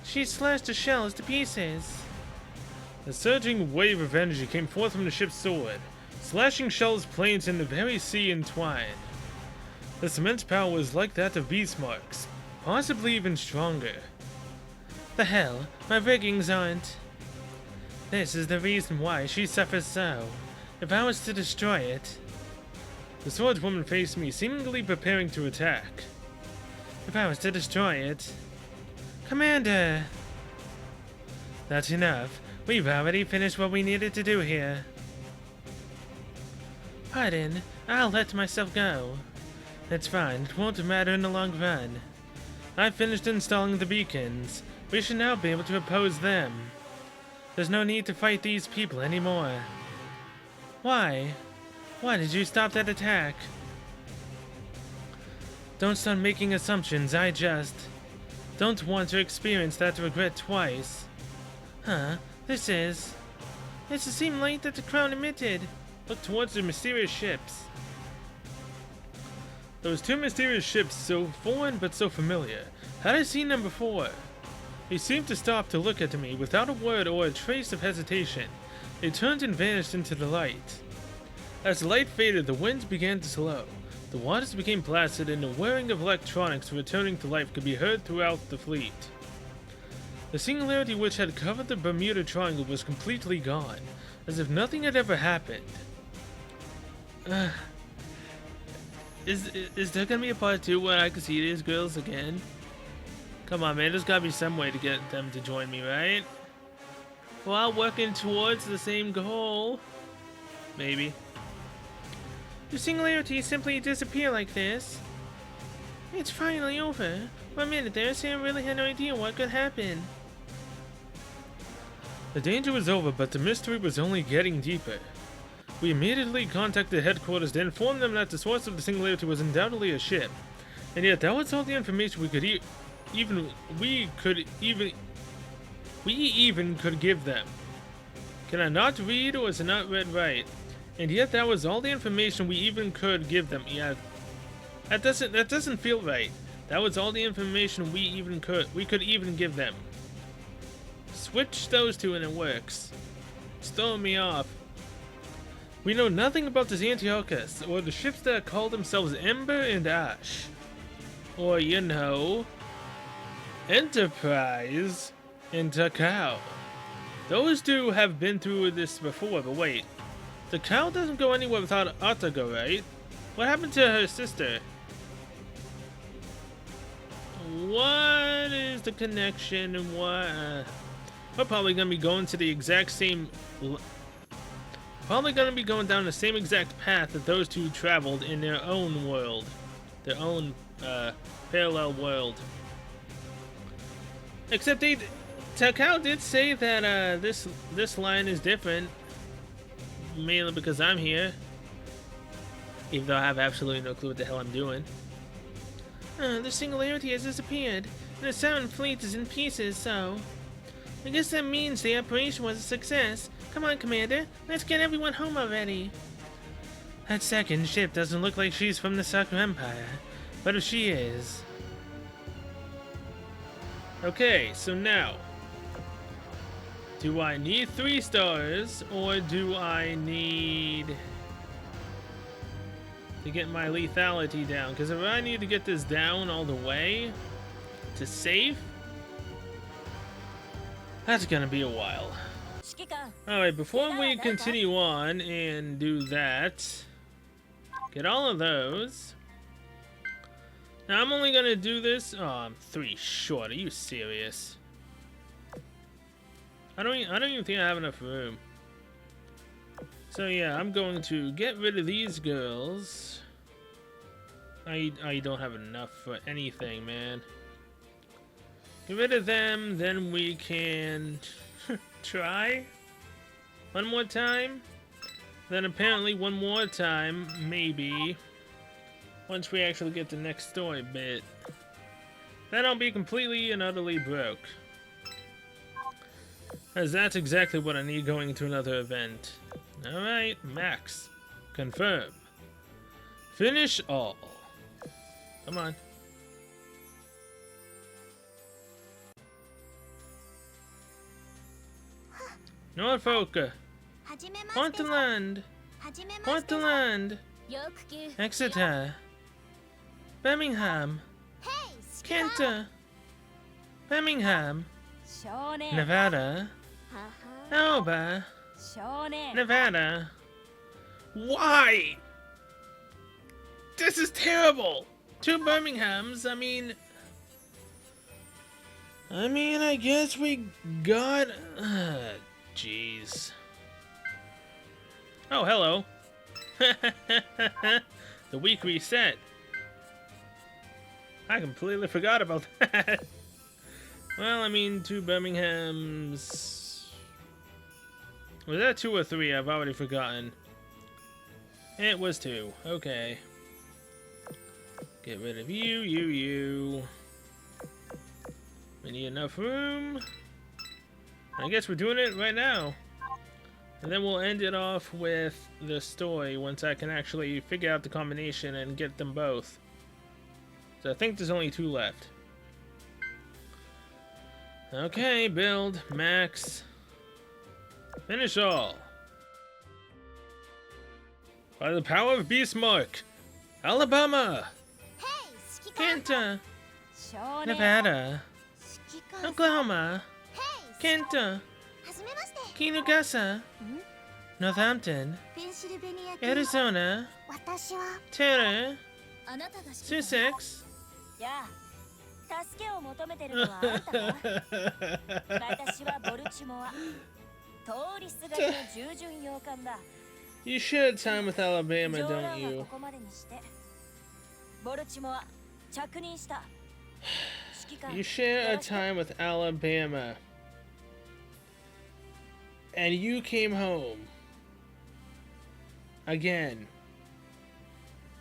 She slashed the shells to pieces. A surging wave of energy came forth from the ship's sword, slashing shells, planes, and the very sea entwined. This immense power was like that of beast marks, possibly even stronger. The hell, my riggings aren't. This is the reason why she suffers so. If I was to destroy it, The swordswoman faced me, seemingly preparing to attack. If I was to destroy it... Commander! That's enough. We've already finished what we needed to do here. Pardon, I'll let myself go. It's fine, it won't matter in the long run. I've finished installing the beacons. We should now be able to oppose them. There's no need to fight these people anymore. Why? Why did you stop that attack? Don't start making assumptions, I just don't want to experience that regret twice. Huh? This is... It's the same light that the crown emitted. Look towards the mysterious ships. Those two mysterious ships, so foreign but so familiar. Had I seen them before? They seemed to stop to look at me without a word or a trace of hesitation. They turned and vanished into the light. As the light faded, the winds began to slow. The waters became placid, and the whirring of electronics returning to life could be heard throughout the fleet. The singularity which had covered the Bermuda Triangle was completely gone, as if nothing had ever happened. Is there gonna be a part 2 where I can see these girls again? Come on, man, there's gotta be some way to get them to join me, right? While working towards the same goal. Maybe. The singularity simply disappear like this. It's finally over. For a minute there, Sam really had no idea what could happen. The danger was over, but the mystery was only getting deeper. We immediately contacted headquarters to inform them that the source of the singularity was undoubtedly a ship. And yet that was all the information we could could give them. Can I not read, or is it not read right? And yet that was all the information we even could give them. Yeah, that doesn't feel right. That was all the information we could even give them. Switch those two and it works. It's throwing me off. We know nothing about this Antiochus, or the ships that call themselves Ember and Ash. Or, you know, Enterprise and Takao. Those two have been through this before, but wait. Takao doesn't go anywhere without Atago, right? What happened to her sister? What is the connection and what... we're probably gonna be going to the exact same... Probably gonna be going down the same exact path that those two traveled in their own world. Their own, parallel world. Except Takao did say that, this line is different. Mainly because I'm here. Even though I have absolutely no clue what the hell I'm doing. The singularity has disappeared, and the Southern Fleet is in pieces, so... I guess that means the operation was a success. Come on, Commander, let's get everyone home already. That second ship doesn't look like she's from the Sakura Empire, but if she is... Okay, so now... do I need 3 stars, or do I need... to get my lethality down? Because if I need to get this down all the way to safe, that's gonna be a while. Alright, before we continue on and do that, get all of those. Now I'm only gonna do this. Oh, I'm 3 short. Are you serious? I don't even think I have enough room. So yeah, I'm going to get rid of these girls. I don't have enough for anything, man. Get rid of them, then we can try one more time. Then apparently one more time, maybe. Once we actually get the next story bit. Then I'll be completely and utterly broke. As that's exactly what I need going to another event. Alright, max. Confirm. Finish all. Come on. Norfolk. Portland. Portland. Exeter. Birmingham. Kent. Birmingham. Nevada. Alba. Nevada. Why? This is terrible! 2 Birminghams, I mean, I guess we got... Jeez. Oh, hello. The week reset. I completely forgot about that. Well, I mean, 2 Birminghams... Was that 2 or 3? I've already forgotten. It was 2. Okay. Get rid of you. We need enough room. I guess we're doing it right now. And then we'll end it off with the story once I can actually figure out the combination and get them both. So I think there's only 2 left. Okay, build, max. Finish all. By the power of Bismarck, Alabama, Kenta, Nevada, Oklahoma, Kenta, Kinugasa, Northampton, Arizona, Terra, Sussex. 助けを求めてるのはあんたか私はボルチモア通りすがりの従順洋艦だ You share time with Alabama, 冗 don't 談は you? ここまでにしてボルチモア着任した指揮官 You share a time with Alabama. And you came home. Again.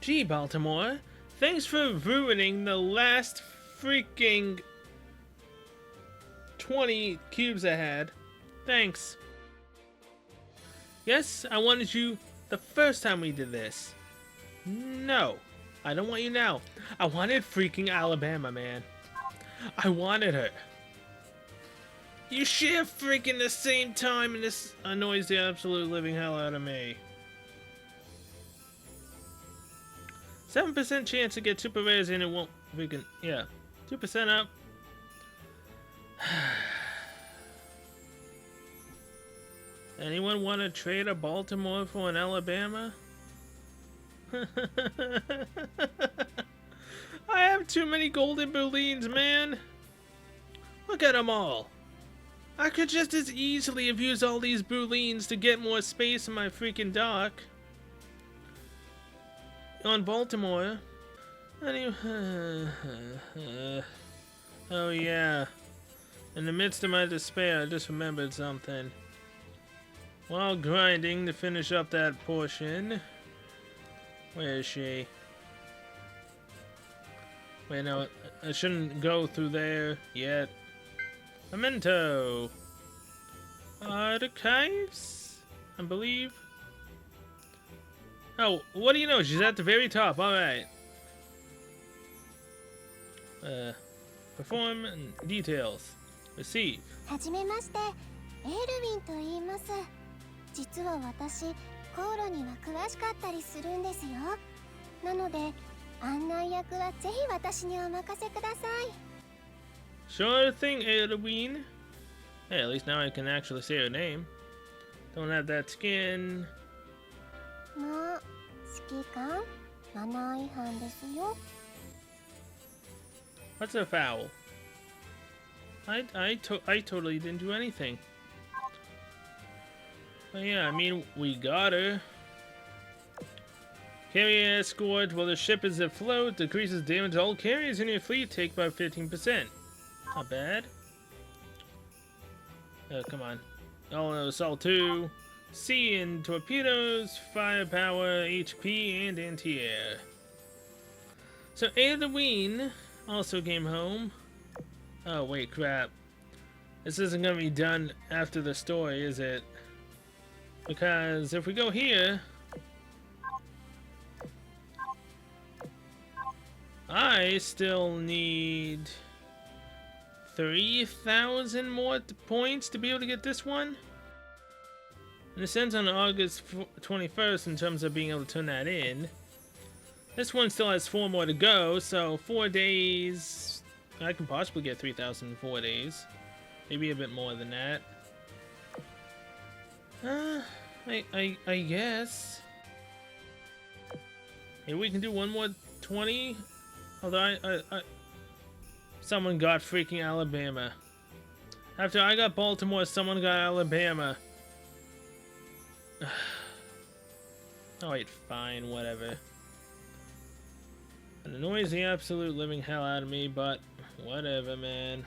Gee, Baltimore. Thanks for ruining the last freaking 20 cubes I had. Thanks. Yes, I wanted you the first time we did this. No, I don't want you now. I wanted freaking Alabama, man. I wanted her. You share freaking the same time, and this annoys the absolute living hell out of me. 7% chance to get super rares and it won't freaking, yeah. 2% up. Anyone want to trade a Baltimore for an Alabama? I have too many golden booleans, man. Look at them all. I could just as easily have used all these booleans to get more space in my freaking dock. On Baltimore. Anyway, oh yeah. In the midst of my despair, I just remembered something. While grinding to finish up that portion. Where is she? Wait, no, I shouldn't go through there yet. Memento. Archives, I believe. Oh, what do you know? She's at the very top. All right. Perform and details. Receive. はじめまして、エールウィンと言います。実は私、航路には詳しかったりするんですよ。なので、案内役はぜひ私にお任せください。Sure thing, Halloween. Hey, at least now I can actually say her name. Don't have that skin. まあ、指揮官、マナー違反ですよ。What's a foul? I totally didn't do anything. But yeah, I mean, we got her. Carrier escort while the ship is afloat decreases damage to all carriers in your fleet take by 15%. Not bad. Oh, come on. Oh, assault 2. Sea and torpedoes, firepower, HP, and anti-air. So Halloween also came home. Oh, wait, crap. This isn't gonna be done after the story, is it? Because if we go here, I still need 3,000 more points to be able to get this one. And it ends on August 21st in terms of being able to turn that in. This one still has 4 more to go, so 4 days. I can possibly get 3,000 in 4 days. Maybe a bit more than that. I guess. Maybe we can do one more 20. Although someone got freaking Alabama. After I got Baltimore, someone got Alabama. Oh wait, fine, whatever. It annoys the absolute living hell out of me, but whatever, man.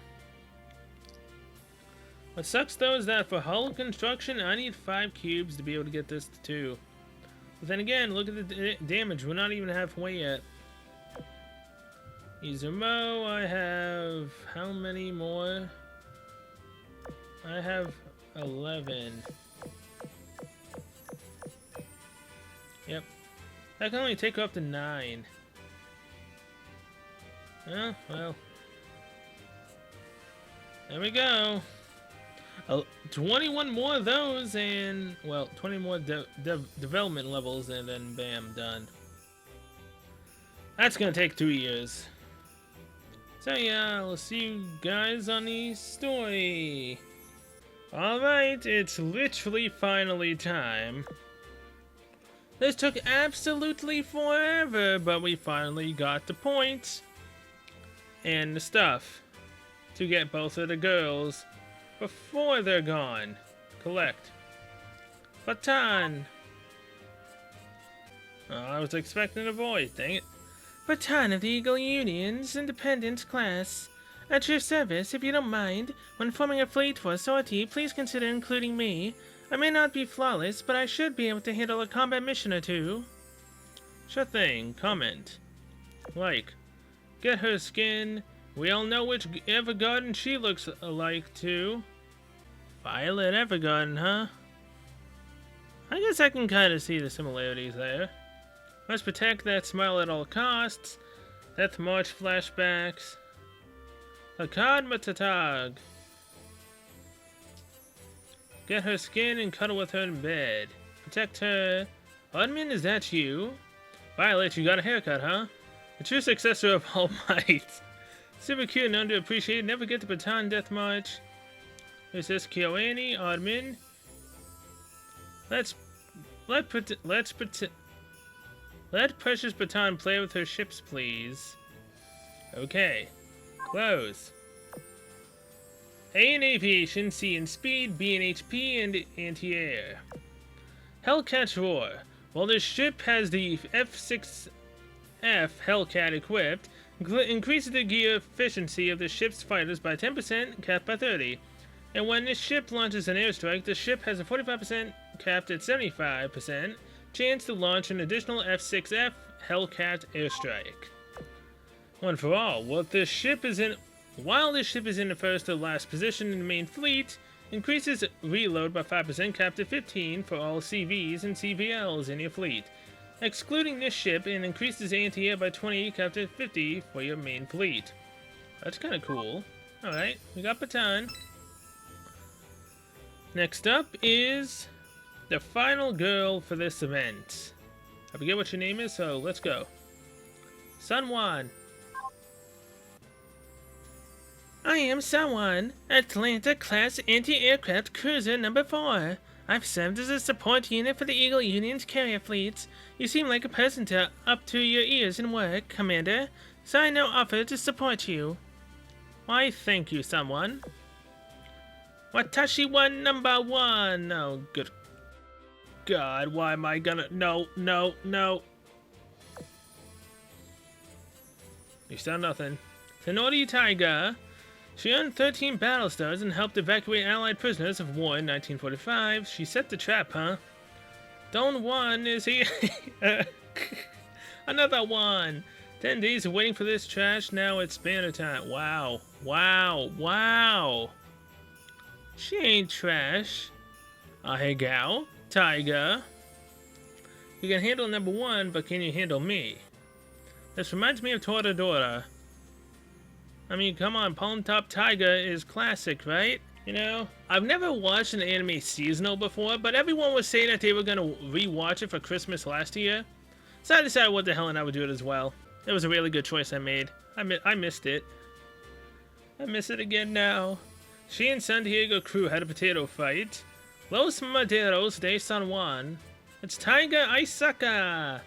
What sucks though is that for hull construction, I need 5 cubes to be able to get this to 2. But then again, look at the damage. We're not even halfway yet. Izumo, I have how many more? I have 11. Yep. That can only take her up to 9. Oh, well. There we go. 21 more of those and, well, 20 more development levels and then bam, done. That's gonna take 2 years. So yeah, we'll see you guys on the story. Alright, it's literally finally time. This took absolutely forever, but we finally got the points and the stuff to get both of the girls before they're gone. Collect. Baton! Oh, I was expecting a voice, dang it. Baton of the Eagle Union's Independence class. At your service, if you don't mind. When forming a fleet for a sortie, please consider including me. I may not be flawless, but I should be able to handle a combat mission or 2. Sure thing. Comment. Like. Get her skin. We all know which Evergarden she looks alike to. Violet Evergarden, huh? I guess I can kind of see the similarities there. Must protect that smile at all costs. Death March flashbacks. Hakad Matatag. Get her skin and cuddle with her in bed. Protect her. Odmin, is that you? Violet, you got a haircut, huh? The true successor of All Might. Super cute and underappreciated. Never get the baton death march. Who's this? Kyoani, Odmin. Let Precious Baton play with her ships, please. Okay. Close. A in aviation, C in speed, B in HP, and anti-air. Hellcat's Roar. While this ship has the F6F Hellcat equipped, increases the gear efficiency of the ship's fighters by 10%, capped by 30. And when this ship launches an airstrike, the ship has a 45%, capped at 75%, chance to launch an additional F6F Hellcat airstrike. One for all. While this ship is in the first or last position in the main fleet, increases reload by 5%, capped at 15 for all CVs and CVLs in your fleet. Excluding this ship, and increases anti-air by 20, capped at 50 for your main fleet. That's kind of cool. Alright, we got Baton. Next up is the final girl for this event. I forget what your name is, so let's go. Sunwan. I am Sunwan, Atlanta-class anti-aircraft cruiser number 4. I've served as a support unit for the Eagle Union's carrier fleets. You seem like a person up to your ears in work, Commander, so I now offer to support you. Why, thank you, Sunwan. Watashi-one number 1. Oh, good God, why am I gonna... No. You sound nothing. Tenori Taiga. She earned 13 battle stars and helped evacuate Allied prisoners of war in 1945. She set the trap, huh? Don Juan is here. Another one. 10 days of waiting for this trash. Now it's banner time. Wow. She ain't trash. Ahegao. Taiga. You can handle number 1, but can you handle me? This reminds me of Toradora. I mean, come on, Palm Top Taiga is classic, right? You know, I've never watched an anime seasonal before, but everyone was saying that they were gonna rewatch it for Christmas last year. So I decided what the hell, and I would do it as well. It was a really good choice I made. I missed it. I miss it again now. She and San Diego crew had a potato fight. Los Maderos de San Juan. It's Taiga Aisaka.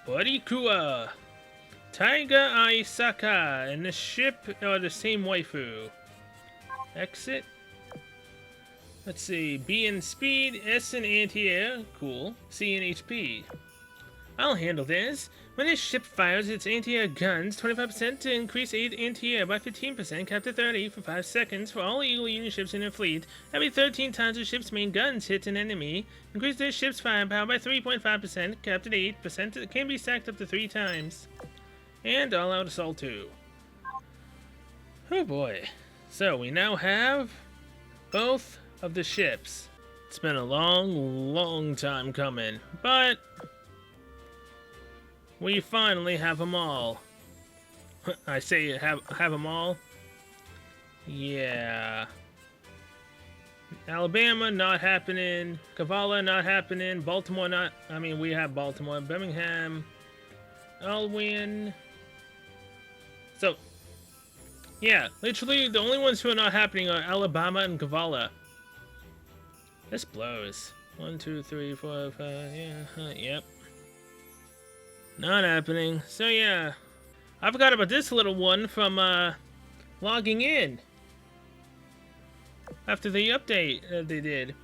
Borikua, Taiga Aisaka, and the ship are the same waifu. Exit. Let's see. B in speed, S in anti-air, cool. C in HP. I'll handle this. When a ship fires its anti-air guns, 25% to increase anti-air by 15%, cap to 30 for 5 seconds for all Eagle Union ships in your fleet. Every 13 times a ship's main guns hit an enemy, increase their ship's firepower by 3.5%, capped at 8%. It can be stacked up to 3 times. And all-out assault 2. Oh boy. So we now have both of the ships. It's been a long time coming, but we finally have them all. I say have them all. Yeah. Alabama not happening. Kavala not happening. Baltimore not. I mean, we have Baltimore. Birmingham. Elwyn. So, yeah, literally the only ones who are not happening are Alabama and Kavala. This blows. 1, 2, 3, 4, 5. Yeah. Yep. Not happening. So yeah, I forgot about this little one from logging in after the update they did.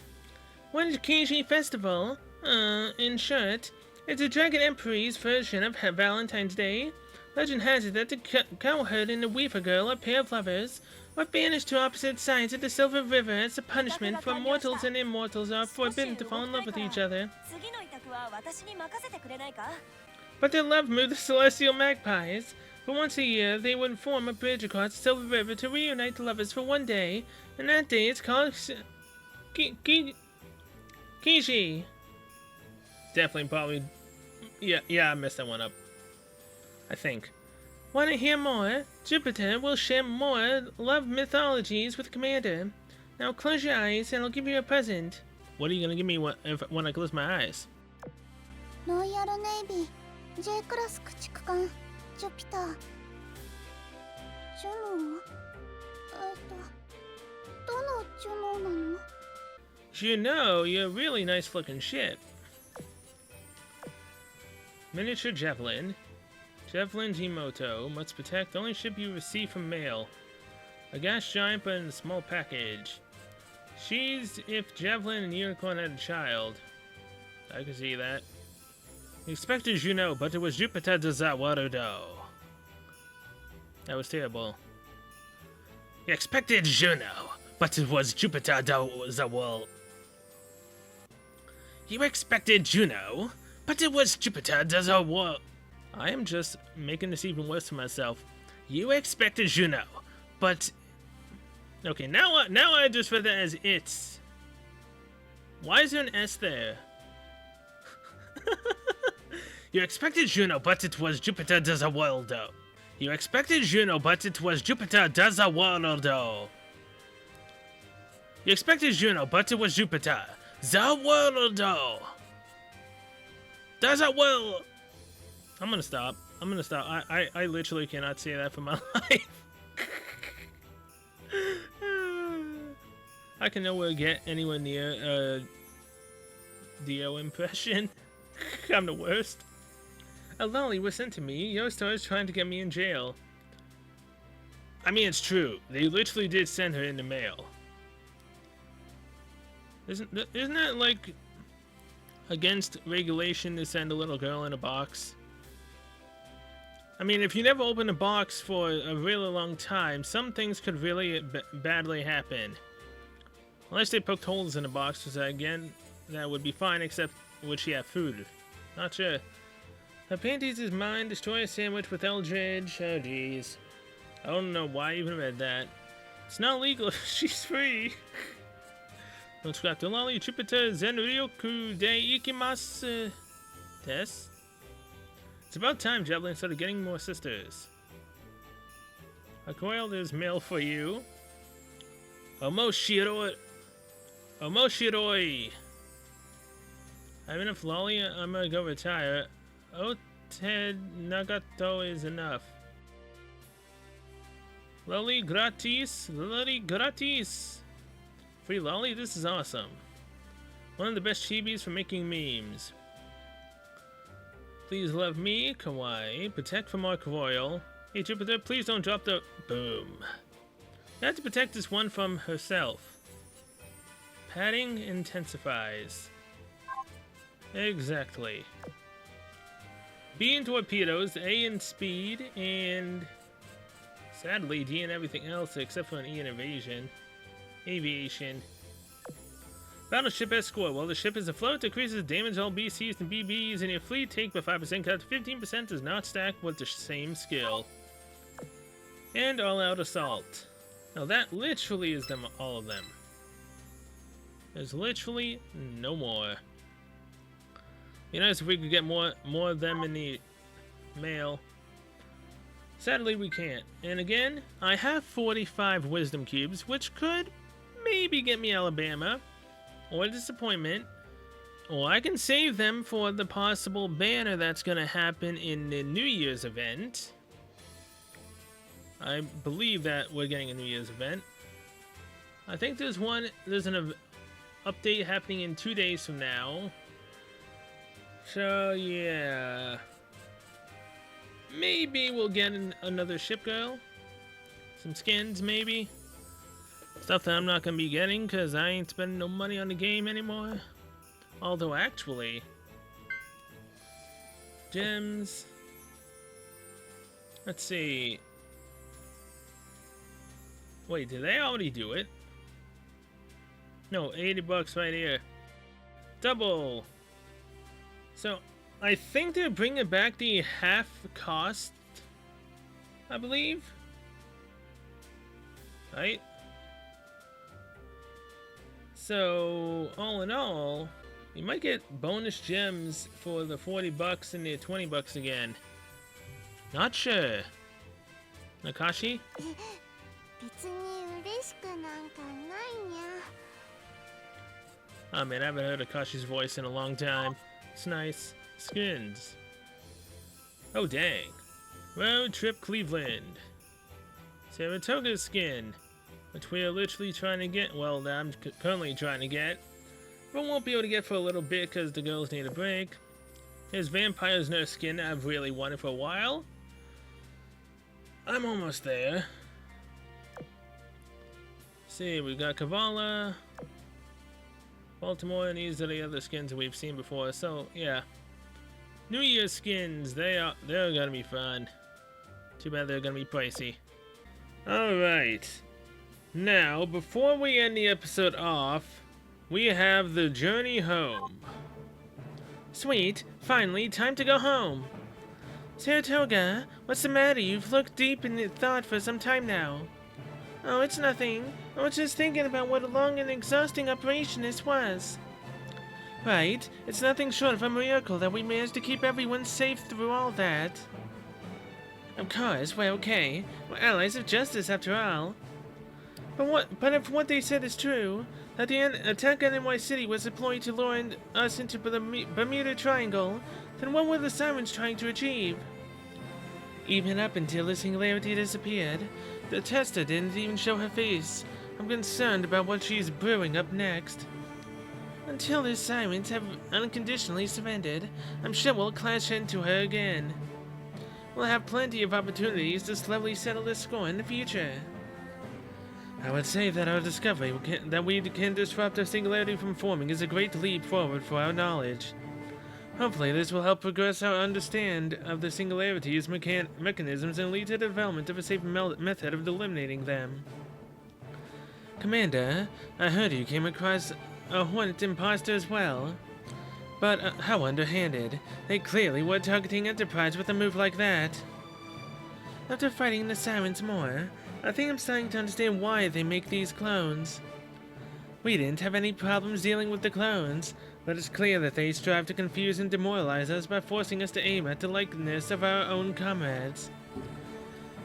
What is Keiji Festival? In short, it's a Dragon Emperor's version of Valentine's Day. Legend has it that the cowherd and the weaver girl are a pair of lovers, were banished to opposite sides of the Silver River as a punishment for mortals and immortals are forbidden to fall in love with each other. But their love moved the celestial magpies. For once a year, they would form a bridge across the Silver River to reunite the lovers for one day, and that day is called Kishi. Definitely, probably. Yeah, I messed that one up. I think. Want to hear more? Jupiter will share more love mythologies with Commander. Now close your eyes, and I'll give you a present. What are you gonna give me when I close my eyes? Royal Navy J クラス駆逐艦ジュピタージュノーどのジュノーなの Juno, you're a really nice looking ship. Miniature Javelin. Javelin Gmoto must protect the only ship you receive from mail. A gas giant but in a small package. She's if Javelin and Unicorn had a child. I can see that. You expected Juno, but it was Jupiter de Zawarudo. That was terrible. You expected Juno, but it was Jupiter de Zawal. You expected Juno, but it was Jupiter de Zawal. I am just making this even worse for myself. You expected Juno, but... Okay, now I just read that as it's. Why is there an S there? You expected Juno, but it was Jupiter de Zawaldo. You expected Juno, but it was Jupiter de Zawaldo. You expected Juno, but it was Jupiter. Zawaldo. Zawal. I'm gonna stop. I literally cannot say that for my life. I can nowhere get anywhere near a Dio impression. I'm the worst. A lolly was sent to me. Yoastar is trying to get me in jail. I mean, it's true. They literally did send her in the mail. Isn't that like against regulation to send a little girl in a box? I mean, if you never open a box for a really long time, some things could really badly happen. Unless they poked holes in the box, because again, that would be fine, except would she have food? Not sure. Her panties is mine, destroy a sandwich with Eldridge. Oh jeez. I don't know why I even read that. It's not legal if she's free. Don't scrap the lolly, Jupiter Zenryoku de Ikimasu. Tess? It's about time Javelin started getting more sisters. Akoil, there's mail for you. Omoshiroi. I have enough lolly, I'm gonna go retire. Oted Nagato is enough. Lolly gratis. Free lolly? This is awesome. One of the best chibis for making memes. Please love me, Kawaii. Protect from Arc Royal. Hey Jupiter, please don't drop the... Boom. You have to protect this one from herself. Padding intensifies. Exactly. B in torpedoes, A in speed, and... sadly, D in everything else except for an E in aviation. Battleship escort. While the ship is afloat, decreases damage all BCs and BBs in your fleet. Take by 5%, cut to 15%, does not stack with the same skill. And all-out assault. Now that literally is them, all of them. There's literally no more. Be nice if we could get more of them in the mail. Sadly, we can't. And again, I have 45 wisdom cubes, which could maybe get me Alabama. Or disappointment, or I can save them for the possible banner that's gonna happen in the New Year's event. I believe that we're getting a New Year's event. I think there's an update happening in 2 days from now. So yeah, maybe we'll get another ship girl, some skins maybe. Stuff that I'm not going to be getting because I ain't spending no money on the game anymore. Although, actually... gems... Let's see... Wait, did they already do it? No, 80 bucks right here. Double! So, I think they're bringing back the half cost, I believe? Right? So, all in all, you might get bonus gems for the 40 bucks and the 20 bucks again. Not sure. Nakashi? 別に嬉しくなんかないにゃ。 Oh man, I haven't heard Akashi's voice in a long time. It's nice. Skins. Oh dang. Road trip Cleveland. Saratoga's skin. Which we are literally trying to get, well, that I'm currently trying to get, but won't be able to get for a little bit because the girls need a break. Here's Vampire's Nurse skin I've really wanted for a while. I'm almost there. See, we got Kavala, Baltimore, and these are the other skins that we've seen before, so yeah. New Year's skins, they're gonna be fun. Too bad they're gonna be pricey. Alright. Now, before we end the episode off, we have the journey home. Sweet, finally, time to go home. Saratoga, what's the matter? You've looked deep in thought for some time now. Oh, it's nothing. I was just thinking about what a long and exhausting operation this was. Right, it's nothing short of a miracle that we managed to keep everyone safe through all that. Of course, we're okay. We're allies of justice after all. But if what they said is true, that the attack on NY City was a ploy to lure us into the Bermuda Triangle, then what were the Sirens trying to achieve? Even up until the Singularity disappeared, the tester didn't even show her face. I'm concerned about what she's brewing up next. Until the Sirens have unconditionally surrendered, I'm sure we'll clash into her again. We'll have plenty of opportunities to slowly settle this score in the future. I would say that our discovery that we can disrupt our singularity from forming is a great leap forward for our knowledge. Hopefully this will help progress our understand of the singularity's mechanisms and lead to the development of a safe method of eliminating them. Commander, I heard you came across a Hornet imposter as well. But how underhanded. They clearly were targeting Enterprise with a move like that. After fighting the Sirens more, I think I'm starting to understand why they make these clones. We didn't have any problems dealing with the clones, but it's clear that they strive to confuse and demoralize us by forcing us to aim at the likeness of our own comrades.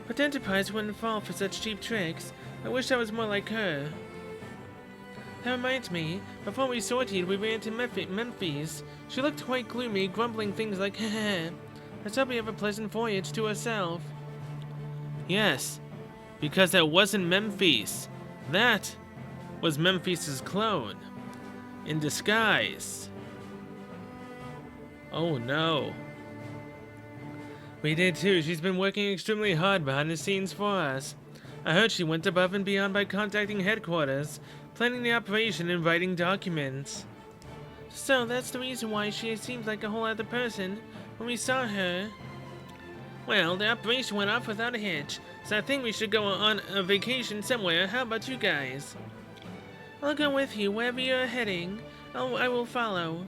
But Enterprise wouldn't fall for such cheap tricks. I wish I was more like her. That reminds me, before we sortied, we ran to Memphis. She looked quite gloomy, grumbling things like, heh. Let's hope we have a pleasant voyage to herself. Yes. Because that wasn't Memphis. That was Memphis's clone. In disguise. Oh no. We did too. She's been working extremely hard behind the scenes for us. I heard she went above and beyond by contacting headquarters, planning the operation and writing documents. So that's the reason why she seems like a whole other person when we saw her. Well, the operation went off without a hitch, so I think we should go on a vacation somewhere. How about you guys? I'll go with you wherever you're heading. I will follow.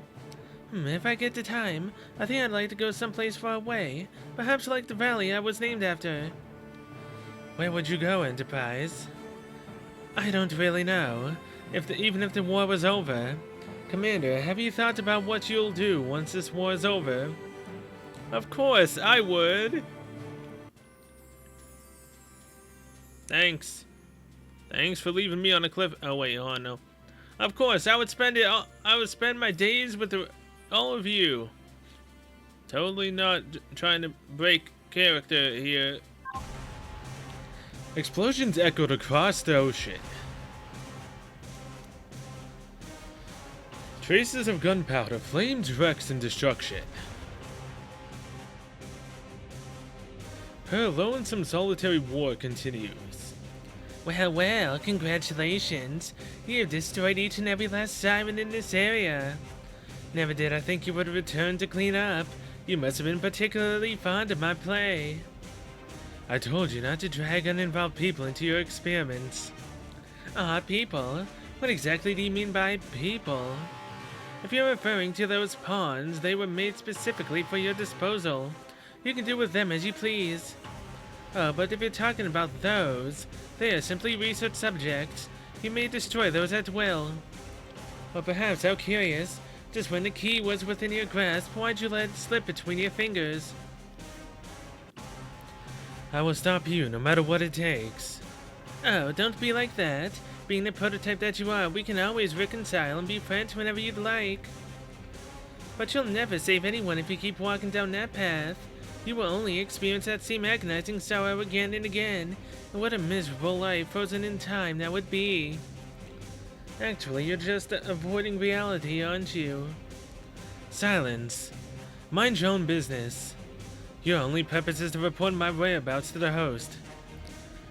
If I get the time, I think I'd like to go someplace far away. Perhaps like the valley I was named after. Where would you go, Enterprise? I don't really know. Even if the war was over. Commander, have you thought about what you'll do once this war is over? Of course, I would. Thanks. Thanks for leaving me on a cliff. Oh wait, oh no. Of course, I would spend my days with all of you. Totally not trying to break character here. Explosions echoed across the ocean. Traces of gunpowder, flames, wrecks, and destruction. Her lonesome solitary war continues. Well, congratulations. You have destroyed each and every last siren in this area. Never did I think you would return to clean up. You must have been particularly fond of my play. I told you not to drag uninvolved people into your experiments. People? What exactly do you mean by people? If you're referring to those pawns, they were made specifically for your disposal. You can do with them as you please. Oh, but if you're talking about those, they are simply research subjects. You may destroy those at will. Or perhaps, how curious, just when the key was within your grasp, why'd you let it slip between your fingers? I will stop you no matter what it takes. Oh, don't be like that. Being the prototype that you are, we can always reconcile and be friends whenever you'd like. But you'll never save anyone if you keep walking down that path. You will only experience that same agonizing sorrow again and again. And what a miserable life frozen in time that would be. Actually, you're just avoiding reality, aren't you? Silence. Mind your own business. Your only purpose is to report my whereabouts to the host.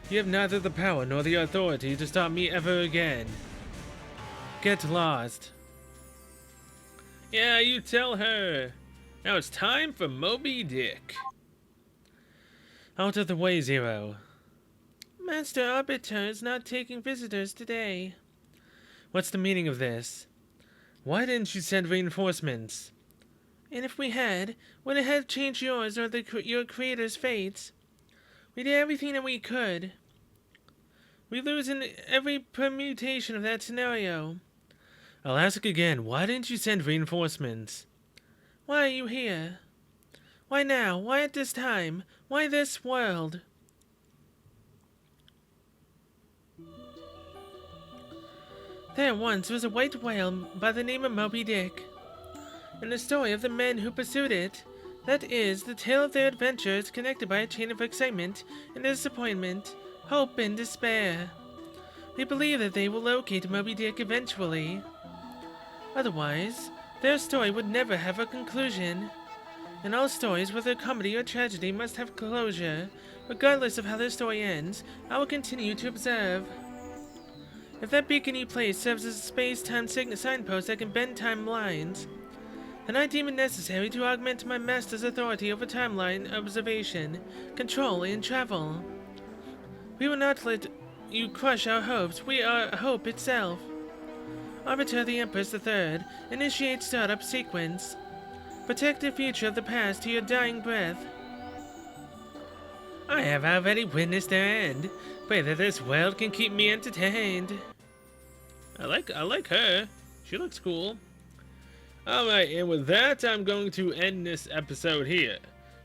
You have neither the power nor the authority to stop me ever again. Get lost. Yeah, you tell her. Now it's time for Moby Dick. Out of the way, Zero. Master Arbiter is not taking visitors today. What's the meaning of this? Why didn't you send reinforcements? And if we had, would it have changed yours or your creator's fates? We did everything that we could. We lose in every permutation of that scenario. I'll ask again, why didn't you send reinforcements? Why are you here? Why now? Why at this time? Why this world? There once was a white whale by the name of Moby Dick. And the story of the men who pursued it, that is, the tale of their adventures connected by a chain of excitement and disappointment, hope and despair. We believe that they will locate Moby Dick eventually. Otherwise, their story would never have a conclusion. And all stories, whether comedy or tragedy, must have closure. Regardless of how their story ends, I will continue to observe. If that beacon you place serves as a space-time signpost that can bend timelines, then I deem it necessary to augment my master's authority over timeline observation, control, and travel. We will not let you crush our hopes. We are hope itself. Arbiter the Empress III, initiate startup sequence. Protect the future of the past to your dying breath. I have already witnessed their end. Pray that this world can keep me entertained. I like her. She looks cool. Alright, and with that, I'm going to end this episode here.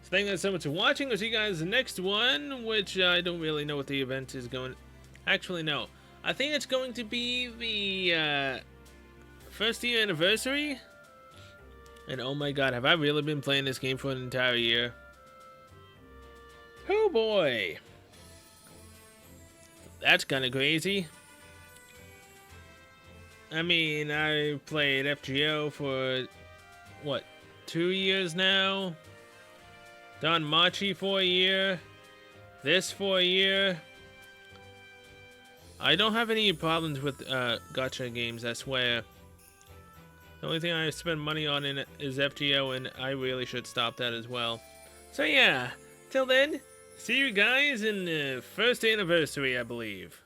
So thank you guys so much for watching. I'll see you guys in the next one, which I don't really know what the event is going... Actually, no. I think it's going to be the, first year anniversary. And oh my god, have I really been playing this game for an entire year? Oh boy. That's kind of crazy. I mean, I played FGO for, what, 2 years now? Done Machi for a year. This for a year. I don't have any problems with gacha games, I swear. The only thing I spend money on in it is FGO, and I really should stop that as well. So yeah, till then, see you guys in the first anniversary, I believe.